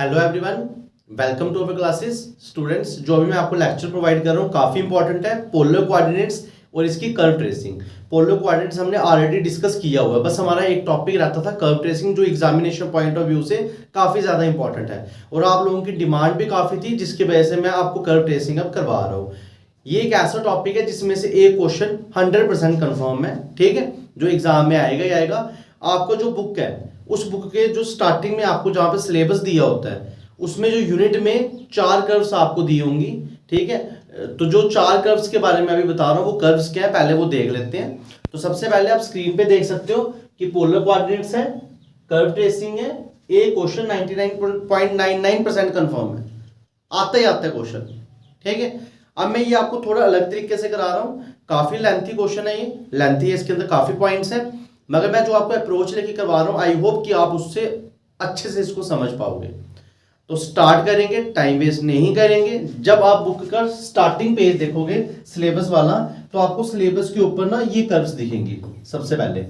Hello everyone, welcome to our classes. Students, जो अभी मैं आपको लेक्चर प्रोवाइड कर रहा हूँ काफ़ी इंपॉर्टेंट है, पोलर कोऑर्डिनेट्स और इसकी कर्व ट्रेसिंग। पोलर कोऑर्डिनेट्स हमने ऑलरेडी डिस्कस किया हुआ है, बस हमारा एक टॉपिक रहता था कर्व ट्रेसिंग, जो एग्जामिनेशन पॉइंट ऑफ व्यू से काफ़ी ज़्यादा इंपॉर्टेंट है और आप लोगों की डिमांड भी काफ़ी थी, जिसकी वजह से मैं आपको कर्व ट्रेसिंग अब करवा रहा हूँ। ये एक ऐसा टॉपिक है जिसमें से एक क्वेश्चन 100% कन्फर्म है, ठीक है, जो एग्जाम में आएगा ही आएगा। आपको जो बुक है, उस बुक के जो स्टार्टिंग में आपको जहाँ पे सिलेबस दिया होता है, उसमें जो यूनिट में 4 कर्व्स आपको दी होंगी, ठीक है। तो जो 4 कर्व्स के बारे में अभी बता रहा हूँ वो कर्व्स क्या है, पहले वो देख लेते हैं। तो सबसे पहले आप स्क्रीन पे देख सकते हो कि पोलर कोऑर्डिनेट्स है, कर्व ट्रेसिंग है। ये क्वेश्चन 99.99% कंफर्म है, आता ही आता है क्वेश्चन, ठीक है। अब मैं ये आपको थोड़ा अलग तरीके से करा रहा हूँ, काफी लेंथी क्वेश्चन है, ये लेंथी है, इसके अंदर काफी पॉइंट्स है, मगर मैं जो आपको अप्रोच लेके करवा रहा हूँ, आई होप कि आप उससे अच्छे से इसको समझ पाओगे। तो स्टार्ट करेंगे, टाइम वेस्ट नहीं करेंगे। जब आप बुक का स्टार्टिंग पेज देखोगे सिलेबस वाला, तो आपको सिलेबस के ऊपर ना ये कर्व्स दिखेंगी। सबसे पहले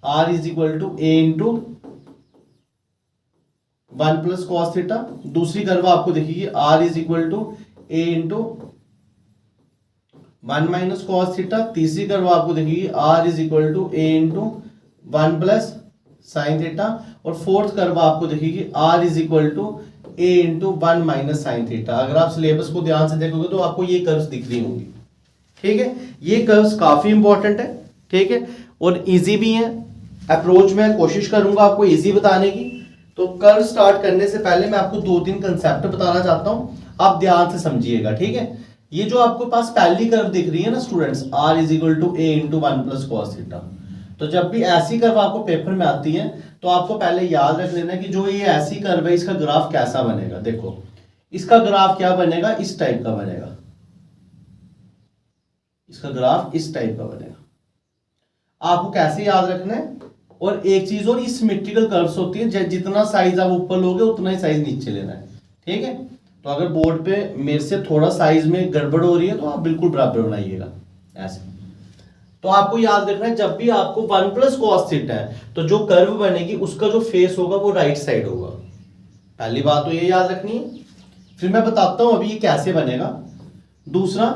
r is equal to a into 1 plus cos theta, दूसरी कर्व आपको दिखेगी r is equal to a into 1 minus cos theta, तीसरी कर्व आपको दिखेगी r is equal to a into 1 plus sine theta, और फोर्थ कर्व आपको दिखेगी r is equal to a into 1 minus sine theta. अगर आप सिलेबस को ध्यान से देखोगे तो आपको ये कर्व्स दिख रही होंगी, ठीक है। ये कर्व्स काफी इंपॉर्टेंट है, ठीक है, और इजी भी है। अप्रोच में कोशिश करूंगा आपको इजी बताने की। तो कर्व स्टार्ट करने से पहले मैं आपको 2-3 कंसेप्ट बताना चाहता हूं, आप ध्यान से समझिएगा, ठीक है। ये जो आपको पास पहली कर्व दिख रही है ना students, r is equal to a into 1 plus cos theta, तो जब भी ऐसी कर्व आपको पेपर में आती है तो आपको पहले याद रख लेना कि जो ये ऐसी कर्व है इसका ग्राफ कैसा बनेगा। देखो इसका ग्राफ क्या बनेगा, इस टाइप का बनेगा, इसका ग्राफ इस टाइप का बनेगा। आपको कैसे याद रखना है। और एक चीज और, ये सिमेट्रिकल कर्व्स होती है, जितना साइज आप ऊपर लोगे उतना ही साइज नीचे लेना है, ठीक है। तो अगर बोर्ड पे मेरे से थोड़ा साइज में गड़बड़ हो रही है तो आप बिल्कुल बराबर बनाइएगा ऐसे। तो आपको याद रखना है, जब भी आपको 1 प्लस कॉस थीटा है तो जो कर्व बनेगी उसका जो फेस होगा वो राइट साइड होगा। पहली बात तो ये याद रखनी है। फिर मैं बताता हूं अभी ये कैसे बनेगा। दूसरा,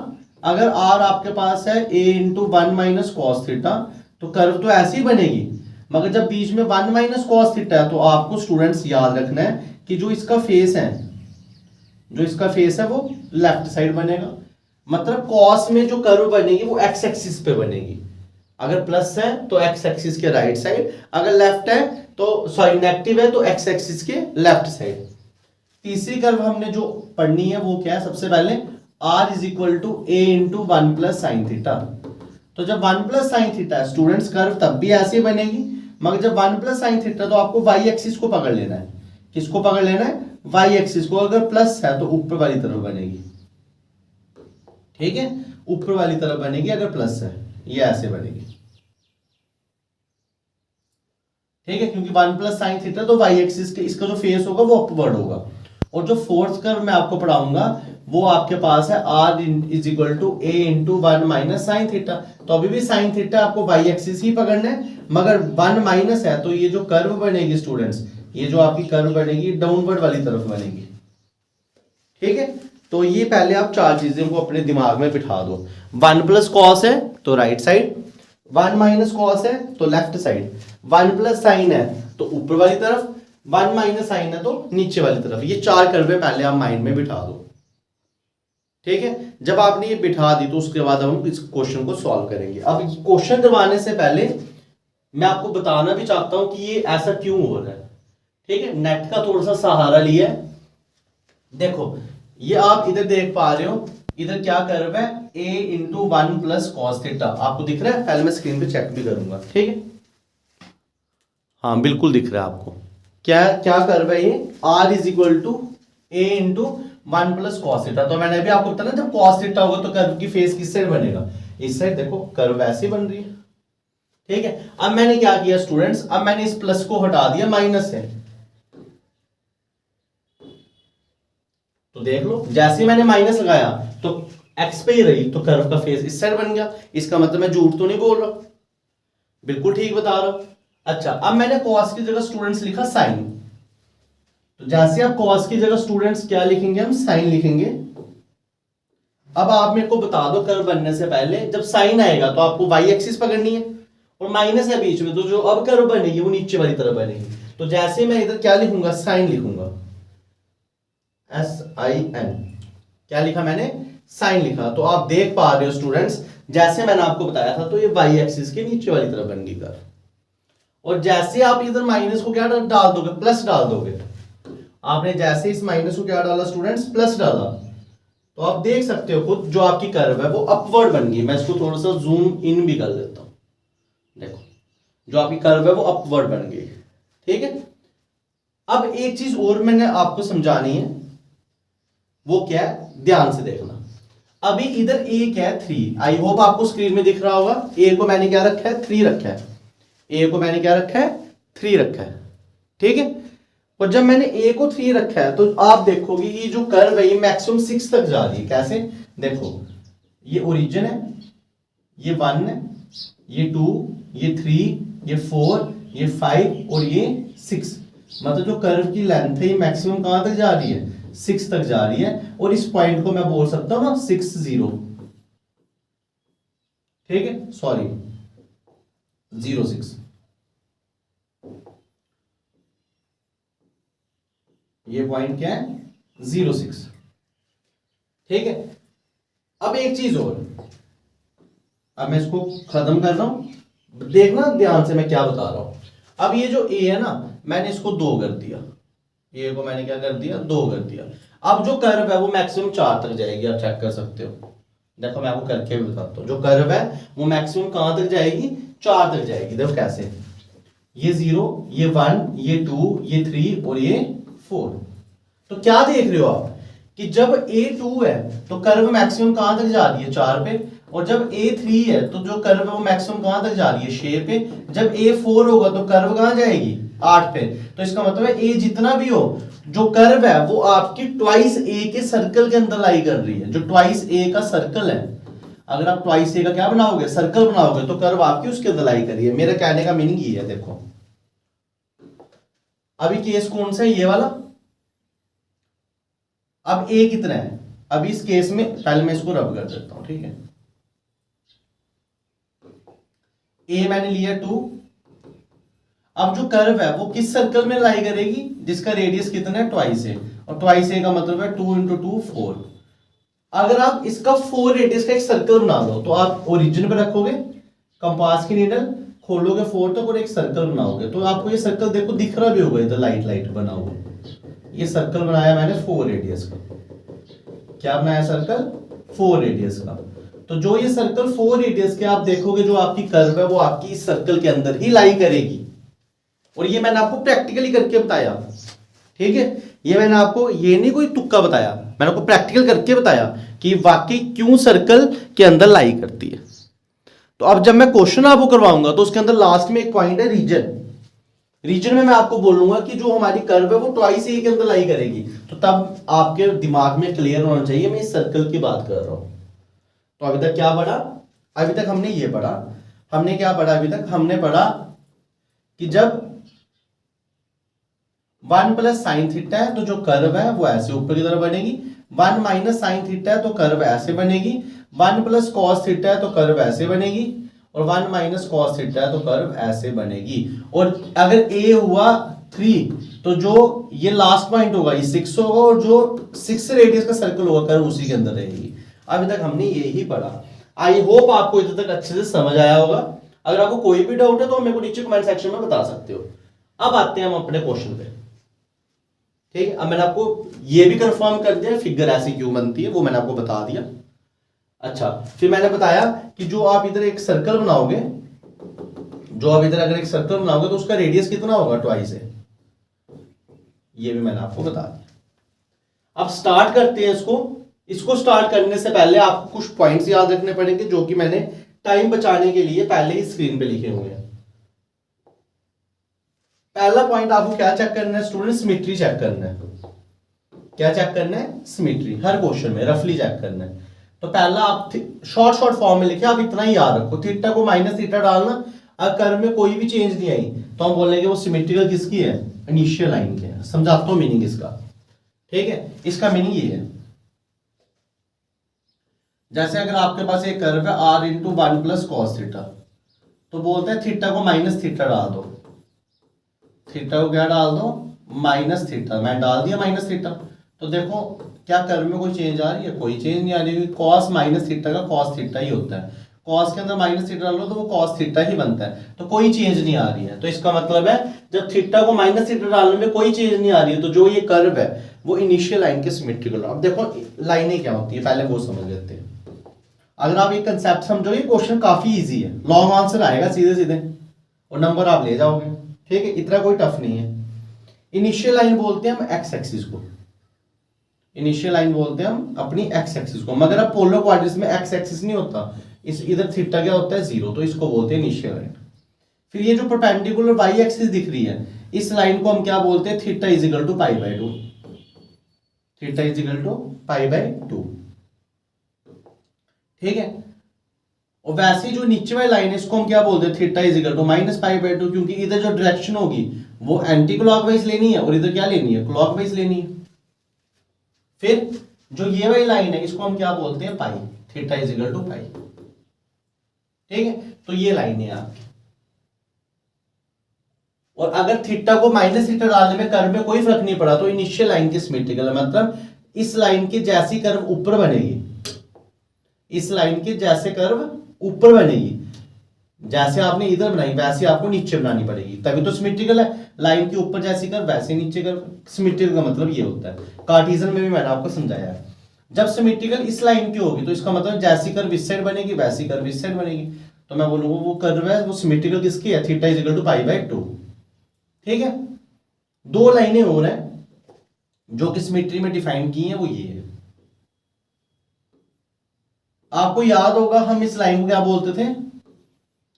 अगर r आपके पास है a into 1 minus cos theta, तो कर्व तो ऐसी ही बनेगी, मगर जब बीच में 1 माइनस कॉस थीटा है तो आपको स्टूडेंट्स याद रखना है कि जो इसका फेस है वो लेफ्ट साइड बनेगा। मतलब कॉस में जो कर्व बनेगी वो एक्स एक्सिस पे बनेगी। अगर प्लस है तो एक्स एक्सिस के राइट साइड, अगर लेफ्ट है तो सॉरी नेगेटिव है तो एक्स एक्सिस के लेफ्ट साइड। तीसरी कर्व हमने जो पढ़नी है वो क्या है, सबसे पहले r is equal to a into 1 plus sine theta. तो जब 1 प्लस साइन थीटा है स्टूडेंट्स, कर्व तब भी ऐसे बनेगी, मगर जब 1 प्लस साइन थीटा तो आपको y एक्सिस को पकड़ लेना है। किसको पकड़ लेना है, y एक्सिस को। अगर प्लस है तो ऊपर वाली तरफ बनेगी, ठीक है, ऊपर वाली तरफ बनेगी। अगर प्लस है ये ऐसे बनेगी, ठीक है, क्योंकि 1 प्लस साइन थीटा तो y एक्सिस के इसका जो फेस होगा वो अपवर्ड होगा। और जो फोर्थ कर्व मैं आपको पढ़ाऊंगा वो आपके पास है r is equal to a into 1 minus sine theta. तो अभी भी साइन थीटा आपको y एक्सिस ही पकड़ना है, मगर 1 माइनस है तो ये जो कर्व बनेगी स्टूडेंट्स, ये जो आपकी कर्व बनेगी डाउनवर्ड वाली तरफ बनेगी, ठीक है। तो ये पहले आप 4 चीजें को अपने दिमाग में बिठा दो। 1 प्लस कॉस है तो राइट साइड, 1 माइनस कॉस है तो लेफ्ट साइड, 1 प्लस साइन है तो ऊपर वाली तरफ, 1 माइनस साइन है तो नीचे वाली तरफ। ये 4 कर्वें पहले आप माइंड में बिठा दो, ठीक है। जब आपने ये बिठा दी तो उसके बाद हम इस क्वेश्चन को सॉल्व करेंगे। अब क्वेश्चन करवाने से पहले मैं आपको बताना भी चाहता हूं कि ये ऐसा क्यों हो रहा है, ठीक है। नेट का थोड़ा सा सहारा लिया है। देखो ये आप इधर देख पा रहे हो, इधर क्या कर्व है, a into 1 plus cos theta, आपको दिख रहा है। पहले मैं स्क्रीन पे चेक भी करूंगा, ठीक है। हाँ बिल्कुल दिख रहा है आपको। क्या क्या कर्व है ये, r is equal to a into 1 plus cos theta. तो मैंने अभी आपको बताया जब कॉस थीटा होगा तो कर्व की फेस किस साइड बनेगा, इस साइड। देखो कर्व ऐसे बन रही है, ठीक है। अब मैंने क्या किया स्टूडेंट्स, अब मैंने इस प्लस को हटा दिया माइनस से। तो देख लो जैसे मैंने माइनस लगाया तो एक्स पे ही रही, तो कर्व का फेस इस साइड बन गया। इसका मतलब मैं झूठ तो नहीं बोल रहा, बिल्कुल ठीक बता रहा हूं। अच्छा, अब मैंने कॉस की जगह स्टूडेंट्स लिखा साइन, तो जैसे आप कॉस की जगह स्टूडेंट्स क्या लिखेंगे, हम साइन लिखेंगे। अब आप मेरे को बता दो कर्व बनने से पहले, जब साइन आएगा तो आपको वाई एक्सिस पकड़नी है और माइनस है बीच में, तो जो अब कर्व बनेगी वो नीचे वाली तरफ बनेगी। तो जैसे मैं इधर क्या लिखूंगा, साइन लिखूंगा, SIN। क्या लिखा मैंने, साइन लिखा। तो आप देख पा रहे हो स्टूडेंट्स, जैसे मैंने आपको बताया था, तो ये वाई एक्सिस के नीचे वाली तरफ बन गई कर्व। और जैसे आप इधर माइनस को क्या डाल दोगे, प्लस डाल दोगे। आपने जैसे इस माइनस को क्या डाला स्टूडेंट्स, प्लस डाला, तो आप देख सकते हो खुद जो आपकी कर्व है वो अपवर्ड बन गई। मैं इसको थोड़ा सा जूम इन भी कर देता हूं, देखो जो आपकी कर्व है वो अपवर्ड बन गई। ठीक है, अब एक चीज और मैंने आपको समझानी है, वो क्या है, ध्यान से देखना। अभी इधर ए क्या है, 3। आई होप आपको स्क्रीन में दिख रहा होगा। ए को मैंने क्या रखा है, 3 रखा है। ए को मैंने क्या रखा है, 3 रखा है। ठीक है, और जब मैंने ए को 3 रखा है तो आप देखोगे ये जो कर्व है ये मैक्सिमम 6 तक जा रही है। कैसे, देखो ये ओरिजिन है, ये 1 है, ये 2, ये 3, ये 4, ये 5 और ये 6। मतलब जो कर्व की लेंथ है ये मैक्सिमम कहां तक जा रही है, 6 तक जा रही है। और इस पॉइंट को मैं बोल सकता हूं ना 6 0। ठीक है, सॉरी 0 6। ये पॉइंट क्या है, 0 6। ठीक है, अब एक चीज और, अब मैं इसको खत्म कर रहा हूं, देखना ध्यान से मैं क्या बता रहा हूं। अब ये जो ए है ना, मैंने इसको 2 कर दिया, ए को मैंने क्या कर दिया, 2 कर दिया। अब जो कर्व है वो मैक्सिमम 4 तक जाएगी, आप चेक कर सकते हो। देखो मैं आपको करके भी बताता हूं, जो कर्व है वो मैक्सिमम कहां तक जाएगी, 4 तक जाएगी। देखो कैसे, ये 0, ये 1, ये 2, ये 3 और ये 4। तो क्या देख रहे हो आप कि जब A2 है तो कर्व मैक्सिमम कहां तक जा रही है, 4 पे। और जब A3 है तो जो कर्व है वो मैक्सिमम कहां तक जा रही है, 6 पे। जब A4 होगा तो कर्व कहां जाएगी, 8 पे। तो इसका मतलब है A जितना भी हो, जो कर्व है वो आपकी ट्वाइस A के सर्कल के अंदर लाई कर रही है। जो ट्वाइस A का सर्कल है, अगर आप ट्वाइस A का क्या बनाओगे, सर्कल बनाओगे, तो कर्व आपकी उसके अंदर लाई करी है। मेरे कहने का मीनिंग ये है। देखो अभी केस कौन सा है, ये वाला। अब A कितना है, अब इस केस में पहले मैं इसको रब कर देता हूं। ठीक है, A मैंने लिया 2। अब जो कर्व है वो किस सर्कल में लाई करेगी, जिसका रेडियस कितना है, ट्वाइस है। और ट्वाइस ए का मतलब है 2 × 2 4। अगर आप इसका 4 रेडियस का एक सर्कल बना दो तो आप ओरिजिन पे रखोगे, कंपास की नीडल खोलोगे 4 तक और एक सर्कल बनाओगे, तो आपको ये सर्कल देखो दिख रहा भी होगा, इधर लाइट लाइट बना हुआ। ये सर्कल बनाया मैंने 4 रेडियस का। क्या बनाया, सर्कल 4 रेडियस का। तो जो ये सर्कल 4 रेडियस के, आप देखोगे जो आपकी कर्व है वो आपकी इस सर्कल के अंदर ही लाई करेगी। और ये मैंने आपको प्रैक्टिकली करके बताया। ठीक है, ये मैंने आपको, ये नहीं कोई तुक्का बताया, मैंने आपको प्रैक्टिकल करके बताया कि वाकई क्यों सर्कल के अंदर लाई करती है। तो अब जब मैं क्वेश्चन आपको करवाऊंगा तो उसके अंदर लास्ट में एक पॉइंट है रीजन। रीजन में मैं आपको बोलूंगा कि जो हमारी कर्व है वो ट्वाइस ए के अंदर लाई करेगी। तो तब आपके दिमाग में क्लियर होना चाहिए मैं इस सर्कल की बात कर रहा हूं। तो अभी तक क्या पढ़ा, अभी तक हमने ये पढ़ा, हमने क्या पढ़ा, अभी तक हमने पढ़ा कि जब 1 + sin थीटा है तो जो कर्व है वो ऐसे ऊपर की तरफ बनेगी। 1 - sin थीटा है तो कर्व ऐसे बनेगी। 1 + cos थीटा है तो कर्व ऐसे बनेगी। और 1 - cos थीटा है तो कर्व ऐसे बनेगी। और अगर a हुआ 3 तो जो ये लास्ट पॉइंट होगा ये 6 होगा, और जो 6 रेडियस का सर्कल होगा कर्व उसी के अंदर रहेगी। अभी तक हमने ये ही पढ़ा। आई होप आपको इधर तक अच्छे से समझ आया होगा। अगर आपको कोई भी डाउट है तो मेरे को नीचे कमेंट सेक्शन में बता सकते हो। अब आते हैं हम अपने क्वेश्चन पे। ठीक है, अब मैंने आपको ये भी कंफर्म कर दिया फिगर ऐसी क्यों बनती है, वो मैंने आपको बता दिया। अच्छा, फिर मैंने बताया कि जो आप इधर एक सर्कल बनाओगे, जो आप इधर अगर एक सर्कल बनाओगे तो उसका रेडियस कितना होगा, ट्वाइस है। ये भी मैंने आपको बता दिया। अब स्टार्ट करते हैं इसको। इसको स्टार्ट करने से पहले आपको कुछ पॉइंट्स याद रखने पड़ेंगे जो कि मैंने टाइम बचाने के लिए पहले ही स्क्रीन पे लिखे हुए हैं। पहला पॉइंट आपको क्या चेक करना है स्टूडेंट, सिमेट्री चेक करना है। क्या चेक करना है, सिमेट्री। हर क्वेश्चन में रफली चेक करना है। तो पहला आप शॉर्ट फॉर्म में लिखे, आप इतना ही याद रखो, थीटा को माइनस थीटा डालना। अगर कर्व में कोई भी चेंज नहीं आई तो हम बोलेंगे वो सिमेट्रिकल किसकी है, इनिशियल लाइन के हैं। समझाता हूं मीनिंग इसका, ठीक है। इसका मीनिंग ये है, जैसे अगर आपके पास एक कर्व है r into one plus cos theta, तो बोलते हैं थीटा को माइनस थीटा डाल दो, थीटा को क्या डाल दो, माइनस थीटा। मैं डाल दिया माइनस थीटा, तो देखो क्या कर्व में कोई चेंज आ रही है, कोई चेंज नहीं आ रही, क्योंकि कॉस माइनस थीटा का कॉस थीटा ही होता है। कॉस के अंदर माइनस थीटा डालो तो वो कॉस थीटा ही बनता है, तो कोई चेंज नहीं आ रही है। तो इसका मतलब है जब थीटा को माइनस थीटा डालने में कोई चेंज नहीं आ रही है, तो जो ये कर्व है वो इनिशियल लाइन के सिमेट्रिकल। अब देखो लाइनें क्या होती है, पहले वो समझ लेते हैं। अगर आप ये कंसेप्ट समझोगे, क्वेश्चन काफी इजी है, लॉन्ग आंसर आएगा सीधे सीधे और नंबर आप ले जाओगे, ठीक है, इतना कोई टफ नहीं है। इनिशियल लाइन बोलते हैं हम एक्स एक्सिस को, इनिशियल लाइन बोलते हैं हम अपनी एक्स एक्सिस को, मगर अब पोलर क्वाड्रेंट्स में एक्स एक्सिस नहीं होता, इस इधर थीटा क्या होता है, जीरो, तो इसको बोलते हैं इनिशियल लाइन। फिर ये जो परपेंडिकुलर वाई एक्सिस दिख रही है, इस लाइन को हम क्या बोलते हैं, theta is equal to pi by 2, theta is equal to pi by 2, ठीक है। और वैसे जो नीचे वाली लाइन है इसको हम क्या बोलते हैं, theta is equal to minus pi by 2, क्योंकि इधर जो डायरेक्शन होगी वो एंटी क्लॉकवाइज लेनी है और इधर क्या लेनी है, क्लॉकवाइज लेनी है। फिर जो ये वाली लाइन है इसको हम क्या बोलते हैं, पाई, थीटा इज इक्वल टू पाई, ठीक है। तो ये लाइन है आपकी, और अगर थीटा को माइनस थीटा डालने में कर्व में कोई फर्क नहीं पड़ा तो इनिशियल लाइन के सिमेट्रिकल है, मतलब इस लाइन की जैसी कर्व ऊपर बनेगी, इस लाइन के जैसे कर्व ऊपर बनेगी, जैसे आपने इधर बनाई वैसे आपको नीचे बनानी पड़ेगी, तभी तो सिमेट्रिकल है। लाइन के ऊपर जैसी कर्व वैसे नीचे कर्व, सिमेट्रिकल का मतलब ये होता है। कार्टेशियन में भी मैंने आपको समझाया है, जब सिमेट्रिकल इस लाइन की होगी तो इसका मतलब जैसी कर्व इस साइड बनेगी वैसी कर्व इस साइड बनेगी, तो मैं बोलूंगा वो कर्व है वो सिमेट्रिकल किसकी है, theta is equal to pi by 2, ठीक है। दो लाइनें और हैं जो कि सिमेट्री में डिफाइन की हैं, वो ये है। आपको याद होगा हम इस लाइन को क्या बोलते थे,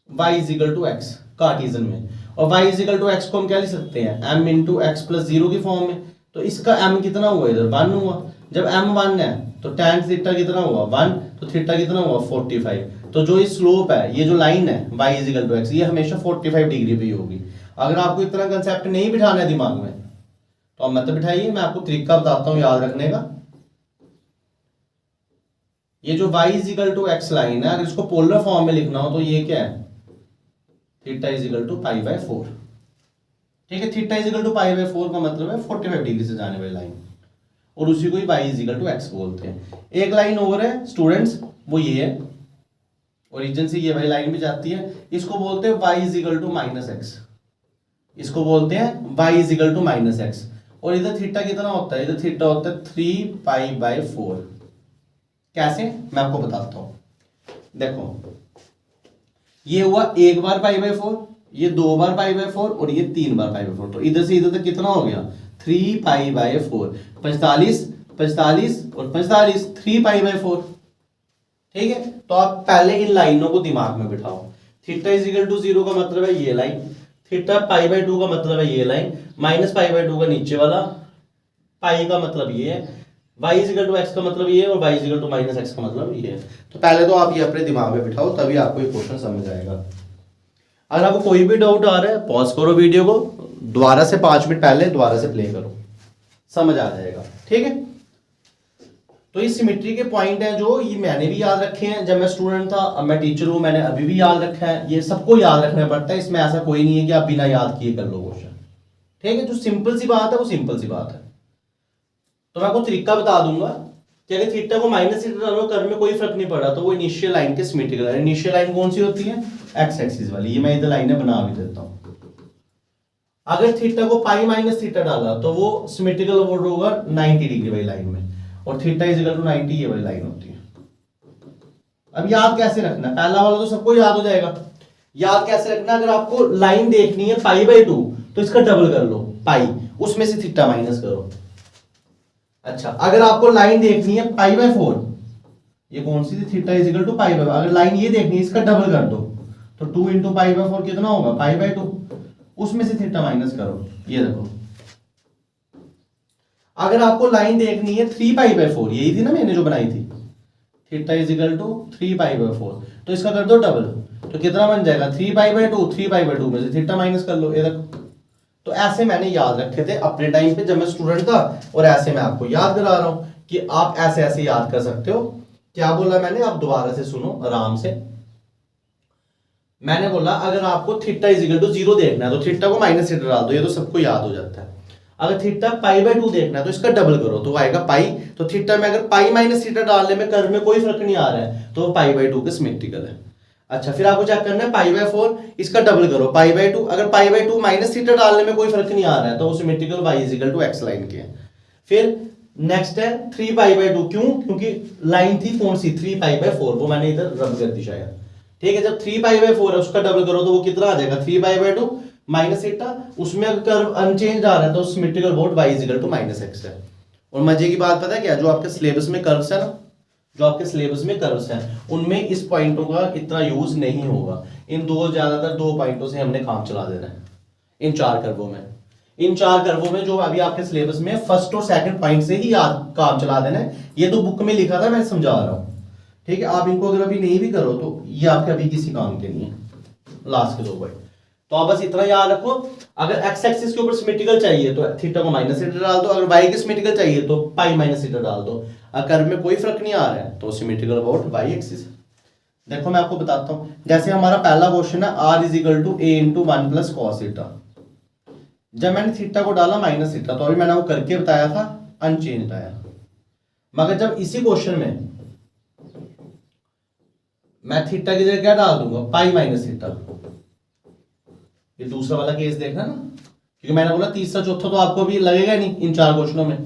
y is equal to x Cartesian में, और y is equal to x को हम क्या लिख सकते हैं, m इंटू एक्स प्लस 0 की फॉर्म में। तो इसका m कितना हुआ, इधर 1 हुआ, जब m 1 है तो tan थीटा कितना हुआ 1, तो थीटा कितना हुआ 45। तो जो ये स्लोप है, ये जो लाइन है y is equal to x, ये हमेशा 45 डिग्री पे ही होगी। अगर आपको इतना कंसेप्ट नहीं बिठाना है दिमाग में तो आप मत बिठाइए, मैं आपको तरीका बताता हूं याद रखने का। ये जो y is equal to x line है, अगर इसको पोलर फॉर्म में लिखना हो तो ये क्या है, theta is equal to pi by 4, ठीक है। Theta is equal to pi by 4 का मतलब है 45 डिग्री से जाने वाली लाइन, और उसी को ही y is equal to x बोलते हैं। एक लाइन और है स्टूडेंट्स, वो ये है, ओरिजिन से ये वाली लाइन भी जाती है, इसको बोलते हैं y is equal to minus x, इसको बोलते हैं y is equal to minus x. और इधर थीटा कितना होता है, इधर थीटा होता है 3 पाई बाय 4। कैसे, मैं आपको बताता हूं। देखो ये हुआ एक बार पाई बाय 4, ये 2 बार पाई बाय 4 और ये 3 बार पाई बाय 4, तो इधर से इधर तक कितना हो गया 3 पाई बाय 4, 45 45 और 45, 3 पाई बाय 4, ठीक है। तो आप पहले इन लाइनों को दिमाग में बिठाओ। थीटा इज इक्वल टू 0 का मतलब है ये लाइन, थीटा पाई बाय 2 का मतलब है ये लाइन, माइनस पाई बाय 2 का नीचे वाला, पाई का मतलब ये है, y is equal to x का मतलब ये है, और y is equal to minus x का मतलब ये है। तो पहले तो आप ये अपने दिमाग में बिठाओ, तभी आपको ये क्वेश्चन समझ आएगा। अगर आपको कोई भी डाउट आ रहा है पॉज करो वीडियो को, दोबारा से 5 मिनट पहले दोबारा से प्ले करो, समझ आ जाएगा, ठीक है। तो ये सिमेट्री के पॉइंट हैं जो ये मैंने भी याद रखे हैं जब मैं स्टूडेंट था, अब मैं टीचर हूं, मैंने अभी भी याद रखा है। ये सबको याद रखना पड़ता है, इसमें ऐसा कोई नहीं है कि आप बिना याद किए कर लो क्वेश्चन, ठीक है। जो सिंपल सी बात है वो सिंपल सी बात है। तो मैं आपको तरीका बता दूंगा कि अगर थीटा को माइनस थीटा डालो कर्व में कोई फर्क नहीं पड़ा तो वो इनिशियल लाइन के सिमेट्रिकल है। इनिशियल लाइन कौन सी होती है, एक्स एक्सिस वाली, ये मैं इधर लाइनें बना भी देता हूं। अगर थीटा को पाई माइनस थीटा डाला तो वो सिमेट्रिकल वर्ड होगा 90 डिग्री वाली लाइन में, और थीटा इज इक्वल टू 90 ये वाली लाइन होती है। अब याद कैसे रखना, पहला वाला तो सबको याद हो जाएगा। याद कैसे रखना, अगर आपको लाइन देखनी है पाई बाय 2 तो इसका डबल कर लो पाई, उसमें से थीटा माइनस करो। अच्छा, अगर आपको लाइन देखनी है पाई बाय 4, ये कौन सी थी, theta is equal to pi by, अगर लाइन ये देखनी है इसका डबल कर दो तो 2 इंटू पाई बाय 4 कितना होगा, पाई बाय 2, उसमें से थीटा माइनस करो। ये देखो, अगर आपको लाइन देखनी है 3 पाई बाय 4, यही थी ना मैंने जो बनाई थी, theta is equal to 3 pi by 4, तो इसका कर दो डबल, तो कितना बन जाएगा 3 पाई बाय 2, 3 पाई बाय 2 में से थीटा माइनस कर लो। ये देखो तो ऐसे मैंने याद रखे थे अपने टाइम पे जब मैं स्टूडेंट था, और ऐसे मैं आपको याद करा रहा हूं कि आप ऐसे ऐसे याद कर सकते हो। क्या बोला मैंने, आप दोबारा से सुनो आराम से। मैंने बोला अगर आपको थीटा इज इक्वल टू 0 देखना है तो थीटा को माइनस थीटा डाल दो, ये तो सबको याद हो जाता है। अगर थीटा पाई बाय 2 देखना है तो इसका डबल करो तो आएगा पाई। तो थीटा में अगर पाई माइनस थीटा डालने में कर्व में कोई फर्क नहीं आ रहा है तो पाई बाय 2 के सिमेट्रिकल है। अच्छा, फिर आपको चेक करना है पाई बाय 4, इसका डबल करो पाई बाय 2। अगर पाई बाय 2 माइनस थीटा डालने में कोई फर्क नहीं आ रहा है तो वो symmetrical y is equal to x line के है। फिर नेक्स्ट है 3 पाई बाय 2, क्यों? क्योंकि लाइन थी कौन सी, 3 पाई बाय 4, वो मैंने इधर रब कर दी शायद। ठीक है, जब 3 पाई बाय 4 है उसका डबल करो तो वो कितना आ जाएगा, 3 पाई बाय 2 माइनस थीटा। उसमें अगर कर्व अनचेंज आ रहा है तो symmetrical board y is equal to minus x है। और मजे की बात पता है क्या, जो आपके सिलेबस में कर्व्स है ना, जो आपके सिलेबस में कर्व्स हैं उनमें इस पॉइंटों का इतना यूज नहीं होगा। इन दो ज्यादातर 2 पॉइंटों से हमने काम चला देना है। इन 4 कर्वों में, इन 4 कर्वों में जो अभी आपके सिलेबस में फर्स्ट और सेकंड पॉइंट से ही काम चला देना है। ये तो बुक में लिखा था, मैं समझा रहा हूं। ठीक है, आप इनको अगर अभी नहीं भी करो तो ये आपके अभी किसी काम के नहीं है, लास्ट के 2 पॉइंट। तो आप बस इतना याद रखो, अगर x एक्सिस के ऊपर सिमेट्रिकल चाहिए तो थीटा को माइनस थीटा डाल दो, अगर y के सिमेट्रिकल चाहिए तो पाई माइनस थीटा डाल दो। अगर कर्व में कोई फर्क नहीं आ रहा है तो सिमेट्रिकल अबाउट y एक्सिस। देखो मैं आपको बताता हूं, जैसे हमारा पहला क्वेश्चन है r is equal to a into 1 plus cos theta. जब मैंने थीटा को डाला माइनस थीटा तो अभी मैंने वो करके बताया था अनचेंज आया। मगर जब इसी क्वेश्चन में मैं थीटा की जगह क्या डाल दूंगा, पाई माइनस थीटा। ये दूसरा वाला केस देखना ना, क्योंकि मैंने बोला तीसरा चौथा तो आपको भी लगेगा नहीं इन 4 क्वेश्चनों में।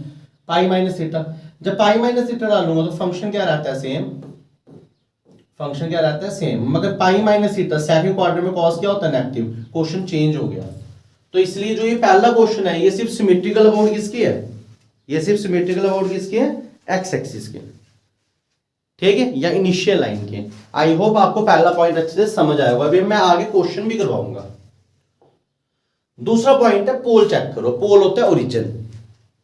पाई माइनस थीटा, जब पाई माइनस थीटा डालूंगा तो फंक्शन क्या रहता है, सेम। फंक्शन क्या रहता है, सेम। मगर पाई माइनस थीटा सेकंड क्वाड्रेंट में कॉस क्या होता है, नेगेटिव। क्वेश्चन चेंज हो गया। तो इसलिए जो ये पहला क्वेश्चन है ये सिर्फ सिमेट्रिकल अबाउट किसकी है, ये सिर्फ सिमेट्रिकल अबाउट किसकी है, एक्स एक्सिस के। ठीक है, या इनिशियल लाइन के। आई होप आपको पहला पॉइंट अच्छे से समझ आएगा। अभी मैं आगे क्वेश्चन भी करवाऊंगा। दूसरा पॉइंट है पोल चेक करो। पोल होता है ओरिजिन।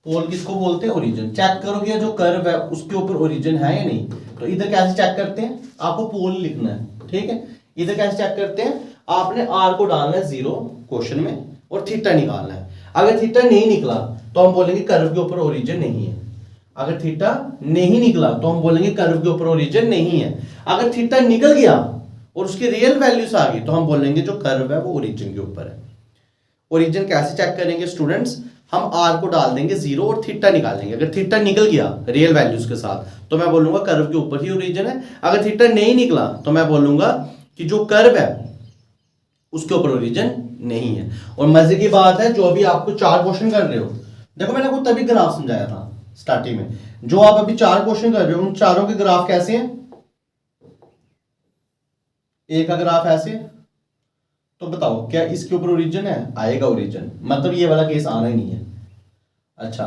पोल किसको बोलते हैं, ओरिजिन। चेक करो कि जो कर्व है उसके ऊपर ओरिजिन है या नहीं। तो इधर कैसे चेक करते हैं, आपको पोल लिखना है। ठीक है, इधर कैसे चेक करते हैं, आपने r को डालना है 0 क्वेश्चन में और थीटा निकालना है। अगर थीटा नहीं निकला तो हम बोलेंगे कर्व के ऊपर ओरिजिन नहीं है। अगर थीटा नहीं निकला तो हम बोलेंगे कर्व के ऊपर ओरिजिन नहीं है। अगर थीटा निकल गया और उसकी रियल वैल्यूज आ गई तो हम बोलेंगे जो कर्व है वो ओरिजिन के ऊपर है। ओरिजिन कैसे चेक करेंगे स्टूडेंट्स, हम r को डाल देंगे 0 और थीटा निकालेंगे। अगर थीटा निकल गया रियल वैल्यूज के साथ तो मैं बोलूंगा कर्व के ऊपर ही ओरिजिन है। अगर थीटा नहीं निकला तो मैं बोलूंगा कि जो कर्व है उसके ऊपर ओरिजिन नहीं है। और मजे की बात है, जो अभी आपको 4 क्वेश्चन कर रहे हो, देखो मैंने आपको तभी ग्राफ समझाया था स्टार्टिंग में। जो आप अभी 4 क्वेश्चन कर रहे हो उन चारों के ग्राफ कैसे हैं, एक का ग्राफ ऐसे, तो बताओ क्या इसके ऊपर ओरिजिन है, आएगा ओरिजिन। मतलब ये वाला केस आना ही नहीं है। अच्छा,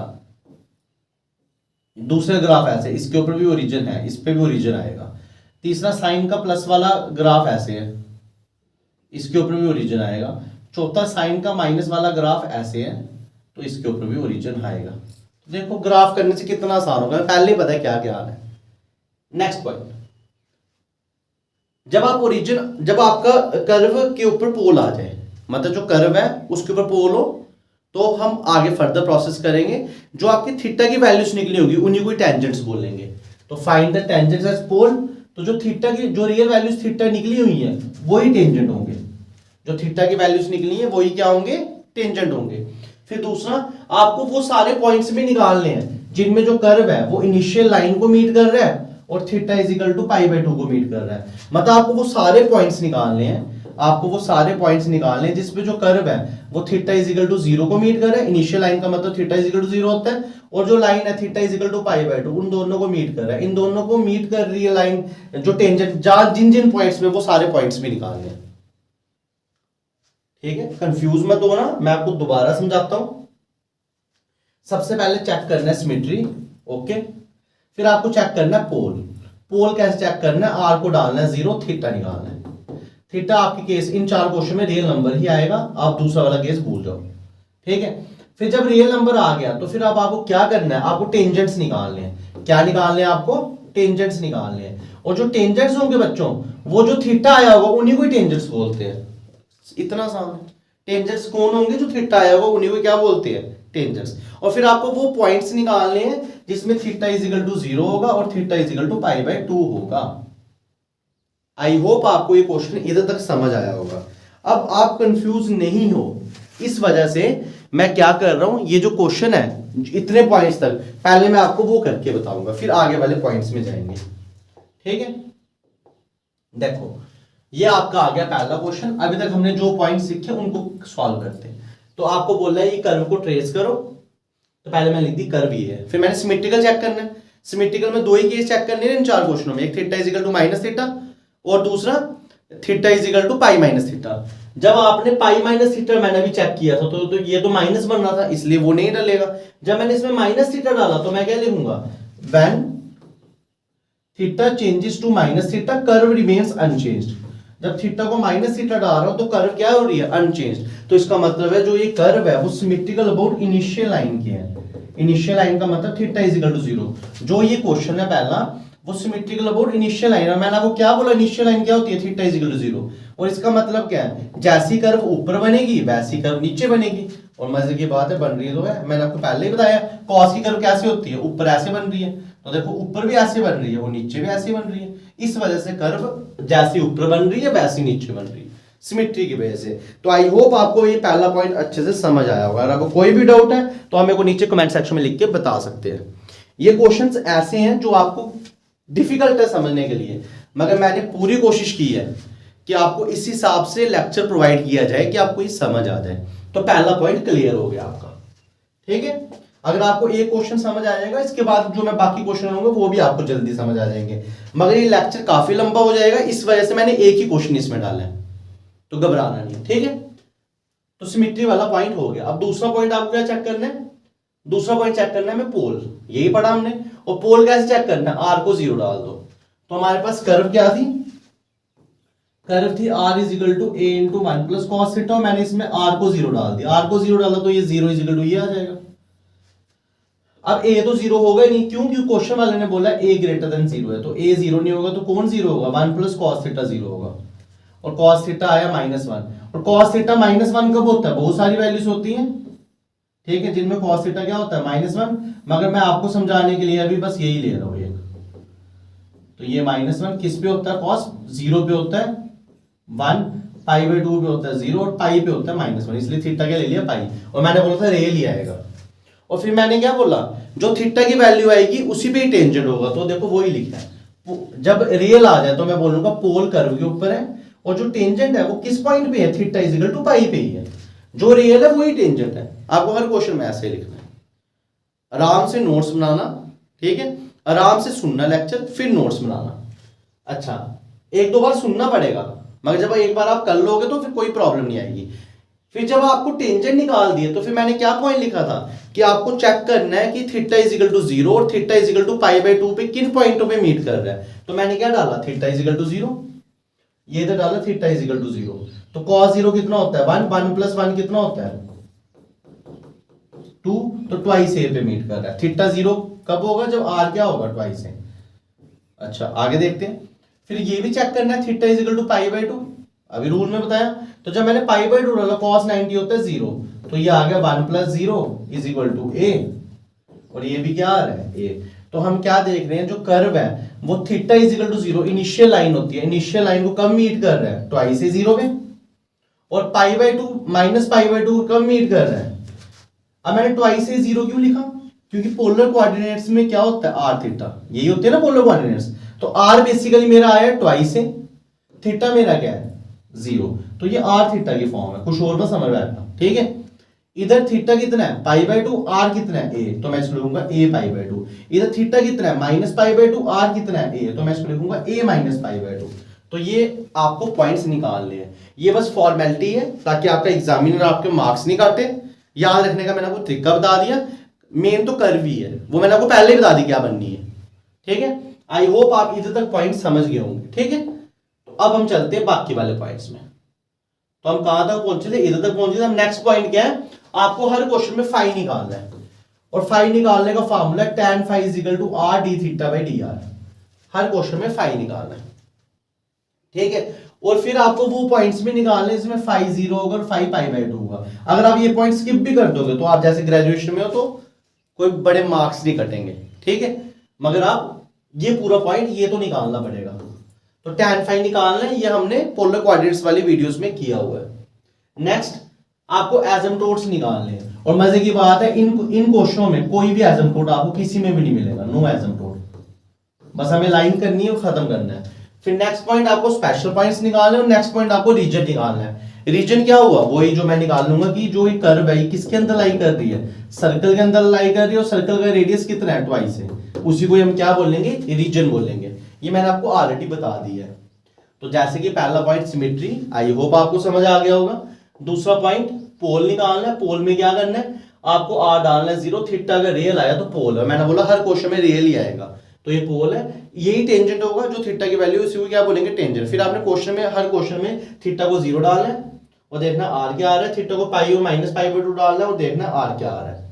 दूसरे ग्राफ ऐसे, इसके ऊपर भी ओरिजिन है, इस पे भी ओरिजिन आएगा। तीसरा साइन का प्लस वाला ग्राफ ऐसे है, इसके ऊपर भी ओरिजिन आएगा। चौथा साइन का माइनस वाला ग्राफ ऐसे है तो इसके ऊपर भी ओरिजिन आएगा। तो देखो ग्राफ करने से कितना आसान होगा, पहले ही पता है क्या क्या है। नेक्स्ट पॉइंट, जब आपका कर्व के ऊपर पोल आ जाए, मतलब जो कर्व है उसके ऊपर पोल हो, तो हम आगे फर्दर प्रोसेस करेंगे। जो आपकी थीटा की वैल्यूज निकली होगी उन्हीं को टेंजेंट्स बोलेंगे। तो फाइंड द टेंजेंट्स एज पोल। तो जो थीटा की जो रियल वैल्यूज थीटा निकली हुई है वही टेंजेंट होंगे। जो थीटा की वैल्यूज निकली है वही क्या होंगे, टेंजेंट होंगे। फिर दूसरा, आपको वो सारे पॉइंट्स भी निकालने हैं जिनमें जो कर्व है वो इनिशियल लाइन को मीट कर रहा है और theta is equal to pi by 2 को मीट कर रहा है। मतलब आपको वो सारे पॉइंट्स निकालने हैं, आपको वो सारे पॉइंट्स निकालने हैं जिसपे जो कर्व है वो थीटा इज इक्वल टू 0 को मीट कर रहा है। इनिशियल लाइन का मतलब थीटा इज इक्वल टू 0 होता है, और जो लाइन है theta is equal to pi by 2, उन दोनों को मीट कर रहा है। इन दोनों को मीट कर रही है लाइन जो टेंजेंट जिन जिन पॉइंट्स में, वो सारे पॉइंट्स भी निकालने हैं। ठीक है, कंफ्यूज मत होना, मैं आपको दोबारा समझाता हूं। सबसे पहले चेक करना है सिमेट्री, ओके। फिर आपको चेक करना है पोल। पोल कैसे चेक करना है, आर को डालना है 0, थीटा निकालना है। थीटा आपके केस इन 4 क्वेश्चन में रियल नंबर ही आएगा, आप दूसरा वाला केस भूल जाओ। ठीक है, फिर जब रियल नंबर आ गया तो फिर अब आपको क्या करना है, आपको टेंजेंट्स निकालने हैं। क्या निकालने हैं आपको, टेंजेंट्स निकालने हैं। और जो टेंजेंट्स होंगे बच्चों, वो जो थीटा आया होगा उन्हीं को टेंजेंट्स बोलते हैं। इतना आसान है। टेंजेंट्स कौन होंगे? जो थीटा आया होगा उन्हीं को क्या बोलते हैं? टेंजेंट्स। और फिर आपको वो पॉइंट्स निकालने हैं जिसमें थीटा इज इक्वल टू 0 होगा और theta is equal to pi by 2 होगा। आई होप आपको ये क्वेश्चन इधर तक समझ आया होगा। अब आप कंफ्यूज नहीं हो, इस वजह से मैं क्या कर रहा हूं, ये जो क्वेश्चन है इतने पॉइंट्स तक पहले मैं आपको वो करके बताऊंगा, फिर आगे वाले पॉइंट्स में जाएंगे। ठीक है, देखो ये आपका आ गया पहला क्वेश्चन। अभी तक हमने जो पॉइंट सीखे उनको सॉल्व करते हैं। तो आपको बोल रहा है ये कर्व को ट्रेस करो, तो पहले मैं लिख दी कर्व ये है। फिर मैंने सिमेट्रिकल चेक करना है। सिमेट्रिकल में दो ही केस चेक करने हैं इन चार क्वेश्चनों में, एक theta is equal to minus theta और दूसरा theta is equal to pi minus theta. जब आपने पाई माइनस थीटा मैंने भी चेक किया था तो ये तो माइनस बन रहा था, इसलिए वो नहीं डलेगा। जब मैंने इसमें माइनस थीटा डाला तो मैं क्या लिखूंगा? When theta changes to minus theta curve remains unchanged. जब थीटा को माइनस थीटा डाल रहा हूं तो कर्व क्या हो रही है? अनचेंज्ड। तो इसका मतलब है जो ये कर्व है वो सिमेट्रिकल अबाउट इनिशियल लाइन की है। इनिशियल लाइन का मतलब थीटा इज इक्वल टू 0। जो ये क्वेश्चन है पहला वो सिमेट्रिकल अबाउट इनिशियल लाइन है। मैंने आपको क्या बोला? इनिशियल लाइन क्या होती है? Theta is equal to 0। और इसका मतलब क्या है? जैसी कर्व ऊपर बनेगी वैसी कर्व नीचे बनेगी। और मजे की बात है, बन रही है तो है। मैंने आपको पहले ही बताया कॉस की कर्व कैसे होती है? ऊपर ऐसे बन रही है, तो देखो ऊपर भी ऐसे बन रही है, वो नीचे भी ऐसे बन रही है। इस वजह से कर्व जैसी ऊपर बन रही है वैसी नीचे बन रही है, सिमेट्री की वजह से। तो आई होप आपको ये पहला पॉइंट अच्छे से समझ आया होगा। अगर आपको कोई भी डाउट है तो हमें को नीचे कमेंट सेक्शन में लिख के बता सकते हैं। ये क्वेश्चंस ऐसे हैं जो आपको डिफिकल्ट है समझने के लिए, मगर मैंने पूरी कोशिश की है कि आपको इस हिसाब से लेक्चर प्रोवाइड किया जाए कि आपको ये समझ आ जाए। तो पहला पॉइंट क्लियर हो गया आपका। ठीक है, अगर आपको एक क्वेश्चन समझ आ जाएगा इसके बाद जो मैं बाकी क्वेश्चन होंगे वो भी आपको जल्दी समझ आ जाएंगे। मगर ये लेक्चर काफी लंबा हो जाएगा, इस वजह से मैंने एक ही क्वेश्चन इसमें डाला है, तो घबराना नहीं। ठीक है, तो सिमेट्री वाला पॉइंट हो गया। अब दूसरा पॉइंट आपको क्या चेक करना है? दूसरा पॉइंट चेक करना है हमें पोल। यही पढ़ा हमने। और पोल कैसे चेक करना है? आर को 0 डाल दो। तो हमारे पास कर्व क्या थी? कर्व थी r is equal to a into 1 plus cos theta. मैंने इसमें आर को 0 डाल दिया। आर को 0 डाला तो ये 0 इज इक्वल टू ये आ जाएगा। अब ए तो 0 होगा ही नहीं, क्यों? क्योंकि क्वेश्चन वाले ने बोला ए ग्रेटर देन 0 है, तो ए 0 नहीं होगा तो कौन 0 होगा? 1 प्लस कॉस थीटा 0 होगा। और कॉस थीटा आया -1। और कॉस थीटा -1 कब होता है? बहुत सारी वैल्यूज होती हैं, ठीक है, जिनमें कॉस थीटा क्या होता है? -1। मगर मैं आपको समझाने के लिए अभी बस यही ले रहा हूं एक। तो ये -1 किस पे होता है? कॉस 0 पे होता है 1, पाई बाय 2 पे होता है 0 और पाई पे होता है -1, इसलिए थीटा क्या ले लिया? पाई। और मैंने बोला था रे लिया आएगा। और फिर मैंने क्या बोला? जो थीटा की वैल्यू आएगी उसी पे ही टेंजेंट होगा। तो देखो वही लिखा है, जब रियल आ जाए तो मैं बोलूंगा पोल कर्व के ऊपर है और जो टेंजेंट है वो किस पॉइंट पे है? थीटा इज इक्वल टू पाई पे ही है। जो रियल है वही टेंजेंट है। आपको हर क्वेश्चन में ऐसे लिखना है। आराम से नोट्स बनाना, ठीक है, आराम से सुनना लेक्चर, फिर नोट्स बनाना। अच्छा, एक दो बार सुनना पड़ेगा, मगर जब एक बार आप कर लोगे तो फिर कोई प्रॉब्लम नहीं आएगी। फिर जब आपको टेंजेंट निकाल दिए तो फिर मैंने क्या पॉइंट लिखा था कि आपको चेक करना है कि थीटा इज इक्वल टू 0 और theta is equal to pi by 2 पे किन पॉइंटों पे मीट कर रहा है। तो मैंने क्या डाला? थीटा इज इक्वल टू 0, ये तो डाला थीटा इज इक्वल टू 0। तो cos 0 कितना होता है? 1, 1 प्लस 1 कितना होता है? 2, तो ट्वाइस ए पे मीट कर रहा है। थीटा 0 कब होगा? जब आर क्या होगा? ट्वाइस ए। अच्छा, आगे देखते हैं। फिर ये भी चेक करना है theta is equal to pi by 2, अभी रूल में बताया। तो जब मैंने पाई बाय 2 डाला cos 90 होता है 0, तो ये आ गया 1 प्लस 0 इज इक्वल टू ए, और ये भी क्या आ रहा है? ए। तो हम क्या देख रहे हैं? जो कर्व है वो theta is equal to 0 initial line होती है, इनिशियल लाइन को कब मीट कर रहा है? ट्वाइस ए 0 पे। और पाई बाय 2 माइनस पाई बाय 2 कब मीट कर रहा है? अब मैंने ट्वाइस ए 0 क्यों लिखा? क्योंकि पोलर कोऑर्डिनेट्स में क्या होता है? आर थीटा, यही होते हैं ना पोलर कोऑर्डिनेट्स। तो आर बेसिकली मेरा आया ट्वाइस ए, थीटा मेरा क्या है? 0। तो ये आर थीटा की फॉर्म है, कुछ और ना समझ बैठना, ठीक है। इधर थीटा कितना है? पाई बाय 2, आर कितना है? ए, तो मैं इसको लिखूंगा ए पाई बाय 2। इधर थीटा कितना है? माइनस पाई बाय 2, आर कितना है? ए, तो मैं इसको लिखूंगा ए माइनस पाई बाय 2। तो ये आपको पॉइंट्स निकालने हैं, ये बस फॉर्मेलिटी है ताकि आपका एग्जामिनर आपके मार्क्स नहीं काटे। याद रखने का मैंने आपको तरीका बता दिया। मेन तो कर्व ही है, वो मैंने आपको पहले ही बता दी क्या बननी है, ठीक है। आई होप आप इधर तक पॉइंट समझ गए होंगे, ठीक है। तो अब हम चलते हैं बाकी वाले पॉइंट्स में। तो हम कहां तक पहुंचे थे? इधर तक पहुंचे थे। हम नेक्स्ट पॉइंट क्या है? आपको हर क्वेश्चन में फाई निकालना है, और फाई निकालने का फॉर्मूला है tan phi is equal to r d theta by dr। Her question में फाई निकालना है, ठीक है। और फिर आपको वो पॉइंट्स भी निकालने इसमें फाई 0 होगा और फाई पाई बाई 2 होगा। अगर आप ये पॉइंट स्किप भी कर दोगे तो आप जैसे ग्रेजुएशन में हो तो कोई बड़े मार्क्स नहीं कटेंगे, ठीक है, मगर आप ये पूरा पॉइंट ये तो निकालना पड़ेगा। तो tan फाई निकालना है, ये हमने पोलर कोऑर्डिनेट्स वाली वीडियोस में किया हुआ है। नेक्स्ट आपको एसिम्पटोट्स निकालने हैं, और मजे की बात है इन क्वेश्चनों में कोई भी एसिम्पटोट आपको किसी में भी नहीं मिलेगा, नो एसिम्पटोट, बस हमें लाइन करनी है और खत्म करना है। फिर नेक्स्ट पॉइंट आपको स्पेशल पॉइंट्स निकालने, और नेक्स्ट पॉइंट आपको रीजन निकालना है। रीजन क्या हुआ, वही जो मैं निकाल लूंगा कि जो ये कर्व है किसके अंदर लाई कर रही है, सर्कल के अंदर लाई कर रही है, और सर्कल का रेडियस कितना है, ट्वाइस है, उसी को हम क्या बोलेंगे, रीजन बोलेंगे। ये मैंने आपको ऑलरेडी बता दिया है। तो जैसे कि पहला पॉइंट सिमेट्री, आई होप आपको समझ आ गया होगा। दूसरा पॉइंट पोल निकालना है, पोल में क्या करना है, आपको आर डालना है 0, थीटा अगर रियल आया तो पोल है, मैंने बोला हर क्वेश्चन में रियल ही आएगा, तो ये पोल है, यही टेंजेंट होगा, जो थीटा की वैल्यू इसी को क्या बोलेंगे, टेंजेंट। फिर आपने क्वेश्चन में हर क्वेश्चन में थीटा को 0 डालना है और देखना आर क्या आ रहा है, थीटा को पाई और माइनस पाई बाई 2 डालना है और देखना आर क्या आ रहा है,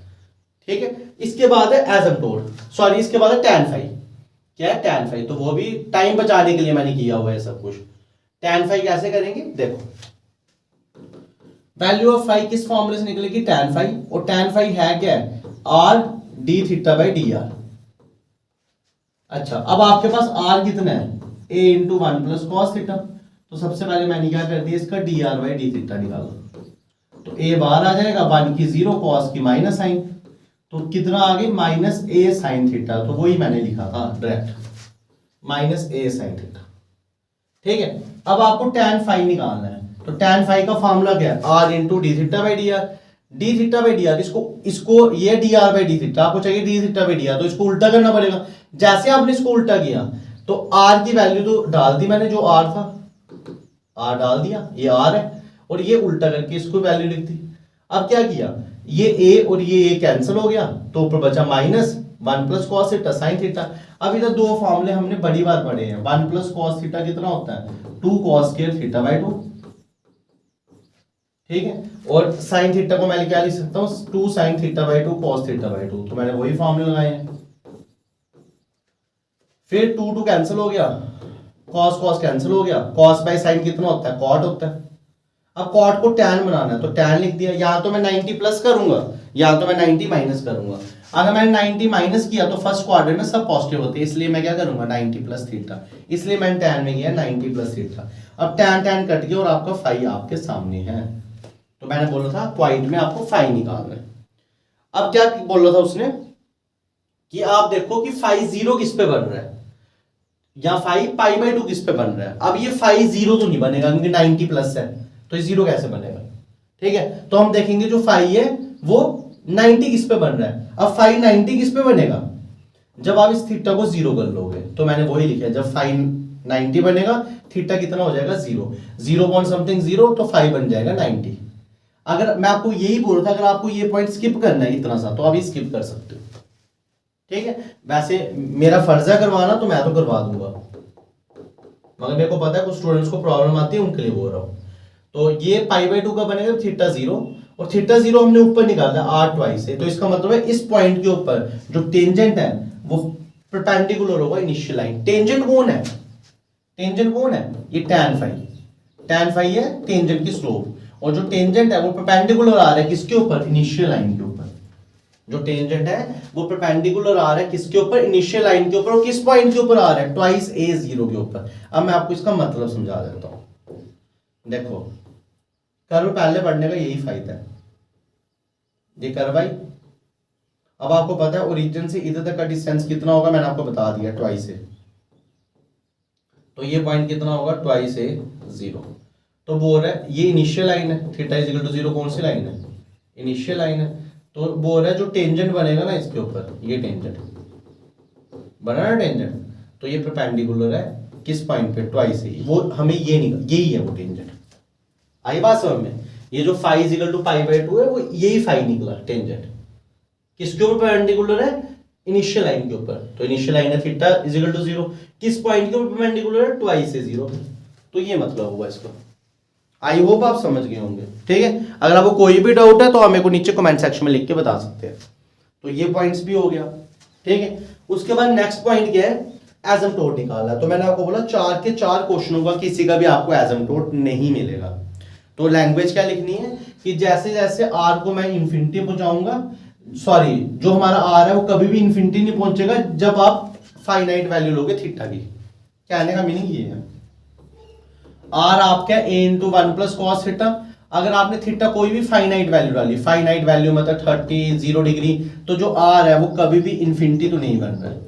ठीक है। इसके बाद है एसिम्पटोट, सॉरी इसके बाद है tan फाई, क्या है tan फाई, तो वो भी टाइम बचाने के लिए मैंने किया हुआ है सब कुछ। tan फाई कैसे करेंगे, देखो वैल्यू ऑफ फाई किस फॉर्मूले से निकलेगी, tan फाई, और tan फाई है क्या है, r d theta by D R. अच्छा अब आपके पास r कितना है, a into 1 plus cos theta, तो सबसे पहले मैंने क्या कर दिया, इसका D R by D theta निकालो, तो a बाहर आ जाएगा, 1 की 0, कॉस की माइनस साइन, तो कितना आ गई, माइनस a साइन थीटा, तो वही मैंने लिखा था direct, minus a sine theta, ठीक है। अब आपको tan फाई निकालना है, तो tan फाई का फॉर्मूला क्या है, r into D theta by D R, D theta by D R, इसको ये D R by D theta, आपको चाहिए D theta by D R, तो इसको उल्टा करना पड़ेगा। जैसे आपने इसको उल्टा किया तो r की वैल्यू तो डाल दी मैंने, जो r था r डाल दिया, ये r है, और ये उल्टा करके इसको वैल्यू लिख दी। अब क्या किया, ये a और ये a कैंसिल हो गया, तो ऊपर बचा minus 1 plus cos theta sine theta. अब इधर दो फॉर्मूले हमने बड़ी बार पढ़े हैं, 1 प्लस कॉस थीटा कितना होता है, 2 कॉस स्क्वायर थीटा बाई 2, ठीक है, और साइन थीटा को मैं क्या लिख सकता हूँ, 2 sine theta by 2 cos theta by 2, तो मैंने वही फॉर्मूले लगाए हैं। फिर 2 कैंसिल हो गया, कॉस कॉस कैंसिल हो गया, कॉस बाई साइन कितना होता है, कॉट होता है। अब कॉट को टैन बनाना है, तो टैन लिख दिया, या तो मैं 90 प्लस करूंगा या तो मैं 90 माइनस करूंगा। अगर मैंने 90 माइनस किया तो फर्स्ट क्वाड्रेंट में सब पॉजिटिव होते हैं, इसलिए मैं क्या करूंगा 90 प्लस थीटा, इसलिए मैंने टैन में किया 90 प्लस थीटा। अब टैन टैन कट गया और आपका फाई आपके सामने है, तो मैंने बोला था पॉइंट में आपको फाई निकालना है। अब क्या बोला था उसने कि आप देखो कि फाई 0 किस पे बन रहा है, या फाई पाई बाई 2 किस पे बन रहा है। अब ये फाई 0 तो नहीं बनेगा क्योंकि 90 प्लस है, तो ये 0 कैसे बनेगा, ठीक है। तो हम देखेंगे जो फाई है वो 90 किस पे बन रहा है। अब फाई 90 किस पे बनेगा, जब आप इस थीटा को 0 कर लोगे, तो मैंने वही लिखा है, जब फाई 90 बनेगा थीटा कितना हो जाएगा 0, 0 पॉइंट समथिंग 0, तो फाई बन जाएगा 90। अगर मैं आपको यही बोल रहा था, अगर आपको ये पॉइंट स्किप करना है इतना सा, तो आप स्किप कर सकते हो, ठीक है। वैसे मेरा फर्ज है करवाना, तो मैं तो करवा दूंगा, मगर मेरे को पता है कुछ स्टूडेंट्स को प्रॉब्लम आती है, उनके लिए बोल रहा हूं। तो ये पाई बाई 2 का बनेगा थीटा 0, और थीटा 0 हमने ऊपर निकाला r ट्वाइस है, तो इसका मतलब है इस पॉइंट के ऊपर जो टेंजेंट है वो परपेंडिकुलर होगा इनिशियल लाइन। टेंजेंट कौन है, टेंजेंट कौन है, ये tan फाई, tan फाई है टेंजेंट की स्लोप, और जो टेंजेंट है वो परपेंडिकुलर आ रहा है किसके ऊपर, इनिशियल लाइन के ऊपर। जो टेंजेंट है वो परपेंडिकुलर आ रहा है किसके ऊपर, इनिशियल लाइन के ऊपर, और किस पॉइंट के ऊपर आ रहा है, ट्वाइस a0 के ऊपर। अब मैं आपको इसका मतलब समझा देता हूं। देखो कर्व पहले पढ़ने का यही फायदा है, ये कर्व आई। अब आपको पता है ओरिजिन से इधर तक का डिस्टेंस कितना होगा, मैंने आपको बता दिया ट्वाइस a, तो ये पॉइंट कितना होगा, ट्वाइस a0। तो बोल रहा है ये इनिशियल लाइन है, थीटा इज इक्वल टू 0 कौन सी लाइन है, इनिशियल लाइन है। तो बोल रहा है जो टेंजेंट बनेगा ना इसके ऊपर, ये टेंजेंट बना ना टेंजेंट, तो ये परपेंडिकुलर है किस पॉइंट पे, ट्वाइस a, वो हमें ये निकल, यही है वो टेंजेंट। आई बात समझ में, ये जो phi is equal to pi by 2 है, वो यही फाई निकला टेंजेंट, किसके ऊपर परपेंडिकुलर है, इनिशियल लाइन के ऊपर। तो इनिशियल लाइन है थीटा इज इक्वल टू 0, किस पॉइंट के ऊपर परपेंडिकुलर है, ट्वाइस a0। तो ये मतलब हुआ इसका। आई होप आप समझ गए होंगे, ठीक है। अगर आपको कोई भी डाउट है तो हमें को नीचे कमेंट सेक्शन में लिख के बता सकते हैं। तो ये पॉइंट्स भी हो गया, ठीक है। उसके बाद नेक्स्ट पॉइंट क्या है, एसिम्प्टोट निकालना है। तो मैंने आपको बोला 4 के 4 क्वेश्चनों का किसी का भी आपको एसिम्प्टोट नहीं मिलेगा। तो लैंग्वेज क्या लिखनी है कि जैसे जैसे आर को मैं इन्फिनिटी पहुंचाऊंगा, सॉरी जो हमारा आर है वो कभी भी इन्फिनिटी नहीं पहुंचेगा जब आप फाइनाइट वैल्यू लोगे थीटा की। कहने का मीनिंग ये है, आर आपका a into 1 plus cos theta, अगर आपने थीटा कोई भी फाइनाइट वैल्यू डाली, फाइनाइट वैल्यू मतलब 30 0 डिग्री, तो जो आर है वो कभी भी इन्फिनिटी तो नहीं बन रहा है।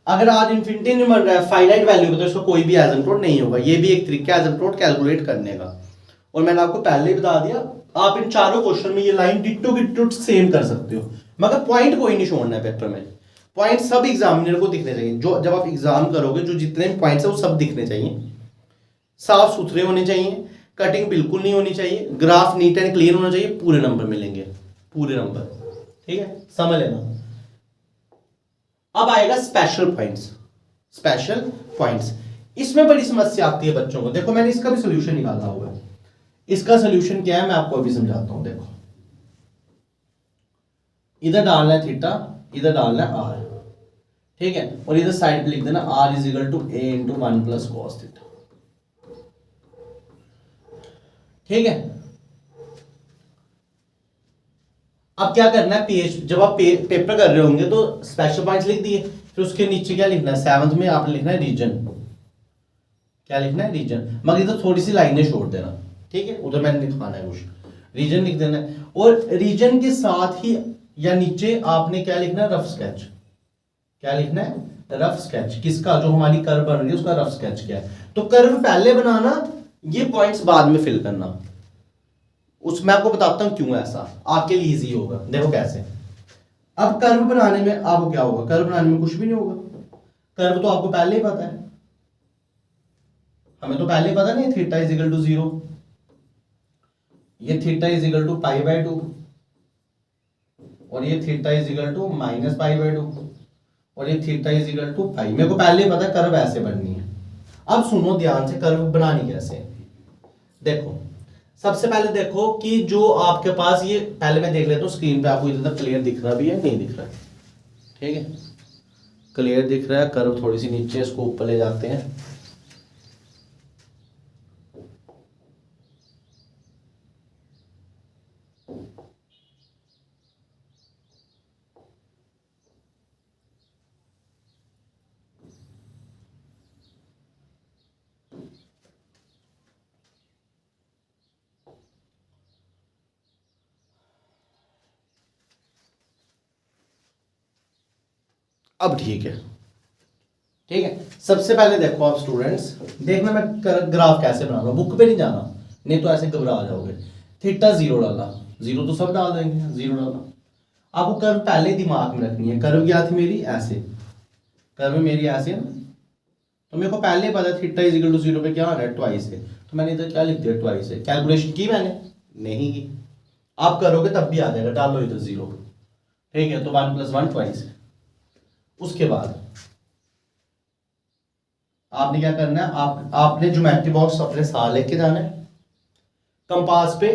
अगर आर इन्फिनिटी नहीं बन रहा है फाइनाइट वैल्यू में, तो इसका कोई भी एसिम्प्टोट नहीं होगा। ये भी एक तरीका है एसिम्प्टोट कैलकुलेट करने का। और मैंने आपको पहले ही बता दिया, आप इन चारों क्वेश्चन में ये लाइन डिट्टो की डिट्टो सेम कर सकते हो, मगर पॉइंट कोई नहीं छोड़ना है पेपर में। पॉइंट सब एग्जामिनर को दिखने चाहिए। जो जब आप एग्जाम करोगे जो जितने भी पॉइंट्स है वो सब दिखने चाहिए, साफ सुथरे होने चाहिए, कटिंग बिल्कुल नहीं होनी चाहिए, ग्राफ नीट एंड क्लियर होना चाहिए, पूरे नंबर मिलेंगे, पूरे नंबर। ठीक है, समझ लेना। अब आएगा स्पेशल पॉइंट्स। स्पेशल पॉइंट्स, इसमें बड़ी समस्या आती है बच्चों को। देखो मैंने इसका भी सोल्यूशन निकाला हुआ है। इसका सोल्यूशन क्या है मैं आपको अभी समझाता हूं। देखो इधर डालना है थीटा, इधर डालना है आर, ठीक है, और इधर साइड पे लिख देना r is equal to a into 1 plus cos theta. ठीक है, अब क्या करना है, पेज जब आप पेपर कर रहे होंगे तो स्पेशल पॉइंट्स लिख दिए, फिर उसके नीचे क्या लिखना है, 7th में आपने लिखना है रीजन। क्या लिखना है, रीजन, मगर इधर थोड़ी सी लाइनें छोड़ देना। ठीक है, उधर मैंने लिखवाना है कुछ, रीजन लिख देना है। और रीजन के साथ ही या नीचे आपने क्या लिखना है, रफ स्केच। क्या लिखना है, रफ स्केच। किसका, जो हमारी कर्व बन रही है उसका रफ स्केच क्या है। तो कर्व पहले बनाना, ये पॉइंट्स बाद में फिल करना। उसमें आपको बताता हूं क्यों ऐसा, आपके लिए इजी होगा। देखो कैसे। अब कर्व बनाने में आपको क्या होगा, कर्व बनाने में कुछ भी नहीं होगा। कर्व तो आपको पहले ही पता है, हमें तो पहले ही पता नहीं, थीटा इज इक्वल टू 0, ये theta is equal to pi by 2, और ये theta is equal to minus pi by 2, और ये theta is equal to pi. मेरे को पहले ही पता है कर्व ऐसे बननी है। अब सुनो ध्यान से, कर्व बनानी कैसे। देखो सबसे पहले देखो कि जो आपके पास ये, पहले मैं देख लेता हूं स्क्रीन पे आपको इधर क्लियर दिख रहा भी है, नहीं दिख रहा है। ठीक है, क्लियर दिख रहा है। कर्व थोड़ी सी नीचे, इसको ऊपर ले जाते हैं। अब ठीक है, ठीक है। सबसे पहले देखो आप स्टूडेंट्स, देखना मैं ग्राफ कैसे बना रहा हूं, बुक पे नहीं जाना, नहीं तो ऐसे घबरा जाओगे। थीटा 0 डाला, 0 तो सब डाल देंगे, 0 डाला। आपको कर्व पहले दिमाग में रखनी है। कर्व क्या थी मेरी, ऐसे, कर्व मेरी ऐसे है ना, तो मेरे को पहले पता थीटा इज इक्वल टू 0 पे क्या आ रहा है, ट्वाइस है। तो मैंने इधर क्या लिख दिया, ट्वाइस है। कैलकुलेशन की मैंने नहीं की, आप करोगे तब भी आ जाएगा, डालो इधर 0। ठीक है, तो 1 + 1 ट्वाइस है। उसके बाद आपने क्या करना है, आपने ज्योमेट्री बॉक्स अपने साथ लेके जाना है। कंपास पे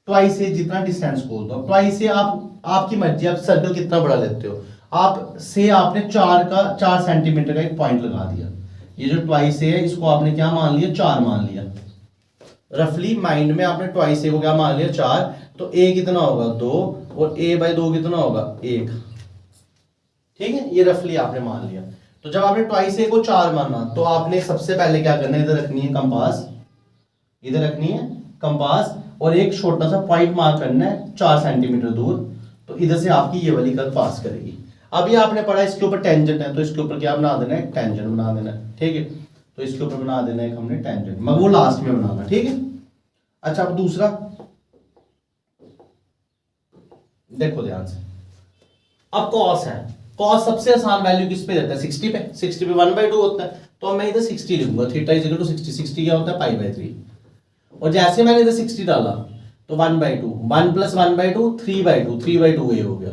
ट्वाइस से जितना डिस्टेंस बोल दो, ट्वाइस से आपकी मर्जी, आप सर्कल कितना बड़ा लेते हो। आप से आपने 4 सेंटीमीटर का एक पॉइंट लगा दिया। ये जो ट्वाइस है इसको आपने क्या मान लिया, 4 मान लिया। रफली माइंड में आपने ट्वाइस को क्या मान लिया, 4। तो ए कितना होगा, 2, और a/2 कितना होगा, 1। ठीक है, ये रफली आपने मान लिया। तो जब आपने ट्वाइस ए को 4 माना, तो आपने सबसे पहले क्या करना है, इधर रखनी है कंपास, इधर रखनी है कंपास, और एक छोटा सा पॉइंट मार्क करना है 4 सेंटीमीटर दूर। तो इधर से आपकी ये वाली कर्व पास करेगी। अभी आपने पढ़ा इसके ऊपर टेंजेंट है, तो इसके ऊपर क्या बना देना है, टेंजेंट बना देना है। ठीक है, तो इसके ऊपर बना देना है हमने टेंजेंट, मगर वो लास्ट में बनाना। ठीक है, अच्छा अब दूसरा देखो ध्यान से। अब कॉस है, कॉस सबसे आसान वैल्यू किस पे देता है, 60 पे। 60 पे 1/2 होता है, तो मैं इधर 60 लिखूंगा। थीटा इज इक्वल टू 60, 60 क्या होता है, पाई/3। और जैसे मैंने इधर 60 डाला तो 1/2, 1 + 1/2 3/2, 3/2 ए हो गया।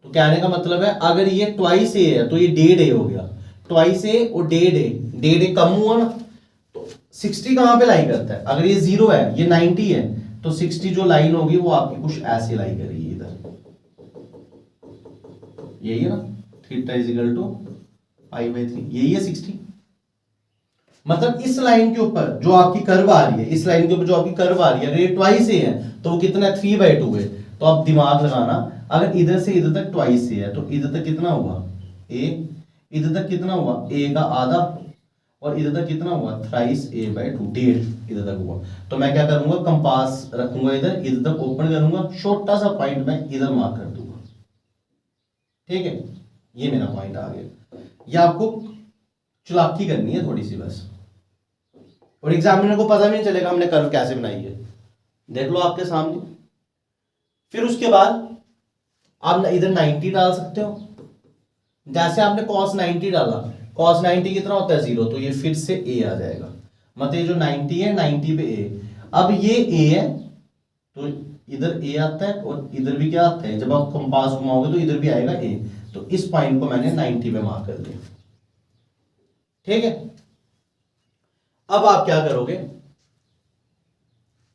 तो कहने का मतलब है अगर ये ट्वाइस ए है तो ये 1.5 ए हो गया। ट्वाइस ए और 1.5 ए, 1.5 ए कम हुआ ना, तो 60 कहां पे लाई करता है, अगर ये 0 है, ये 90 है, तो 60 जो लाइन होगी वो आपकी कुछ ऐसे लाई करेगी इधर, यही है ना, थीटा इज इक्वल टू π/3 यही है 60। मतलब इस लाइन के ऊपर जो आपकी कर्व आ रही है, इस लाइन के ऊपर जो आपकी कर्व आ रही है, अगर ये ट्वाइस ए है तो वो कितना है 3/2 है। तो आप दिमाग लगाना, अगर इधर से इधर तक ट्वाइस ए है तो इधर तक कितना हुआ ए, इधर तक कितना हुआ ए का आधा, और इधर तक कितना हुआ थ्राइस a/2, 1.5 इधर तक हुआ। तो मैं क्या करूंगा, कंपास रखूंगा इधर, इधर तक ओपन करूंगा, छोटा सा पॉइंट मैं इधर मार्क कर दूंगा। ठीक है, ये मेरा पॉइंट आ गया। ये आपको चालाकी करनी है थोड़ी सी बस, और एग्जामिनर को पता भी नहीं चलेगा हमने कर्व कैसे बनाई है। देख लो आपके सामने। फिर उसके बाद आप इधर 90 डाल सकते हो। जैसे आपने cos 90 डाला, cos 90 कितना होता है 0, तो ये फिर से a आ जाएगा। मतलब ये जो 90 है 90 पे a, अब ये a है तो इधर a आता है और इधर भी क्या आता है, जब आप कंपास घुमाओगे तो इधर भी आएगा a। तो इस पॉइंट को मैंने 90 पे मार्क कर दिया। ठीक है, अब आप क्या करोगे,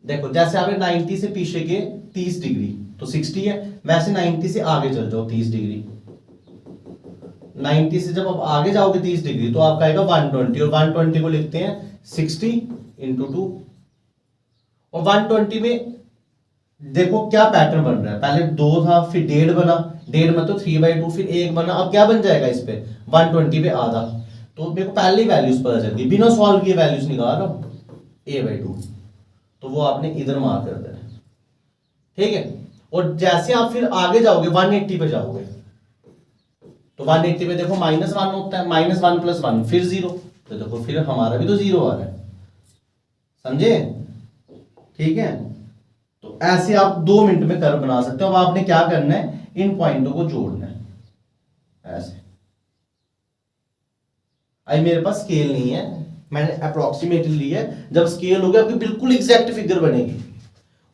देखो जैसे आपने 90 से पीछे के 30 डिग्री तो 60 है, वैसे 90 से आगे चल जाओ 30 डिग्री। 90 से जब आप आगे जाओगे 30 डिग्री तो आपका आएगा 120, और 120 को लिखते हैं 60 × 2। और 120 में देखो क्या पैटर्न बन रहा है, पहले 2 था, फिर 1.5 बना, 1.5 मतलब 3/2, फिर 1 बना। अब क्या बन जाएगा इस पे 120 पे आधा। तो मेरे को पहले ही वैल्यूज पता चल गई, बिना सॉल्व किए वैल्यूज निकाल रहा हूं, a/2। तो वो आपने इधर मार्क कर देना। ठीक है, और जैसे आप फिर आगे जाओगे 180 पे जाओगे तो 180 पे देखो -1 होता है, -1 + 1 फिर 0, तो देखो फिर हमारा भी तो 0 आ रहा है। समझे? ठीक है, तो ऐसे आप 2 मिनट में कर्व बना सकते हो। अब आपने क्या करना है, इन पॉइंटों को जोड़ना है ऐसे। आई मेरे पास स्केल नहीं है, मैंने अप्रोक्सीमेटली लिया है। जब स्केल हो गया आपकी बिल्कुल एग्जैक्ट फिगर बनेगी,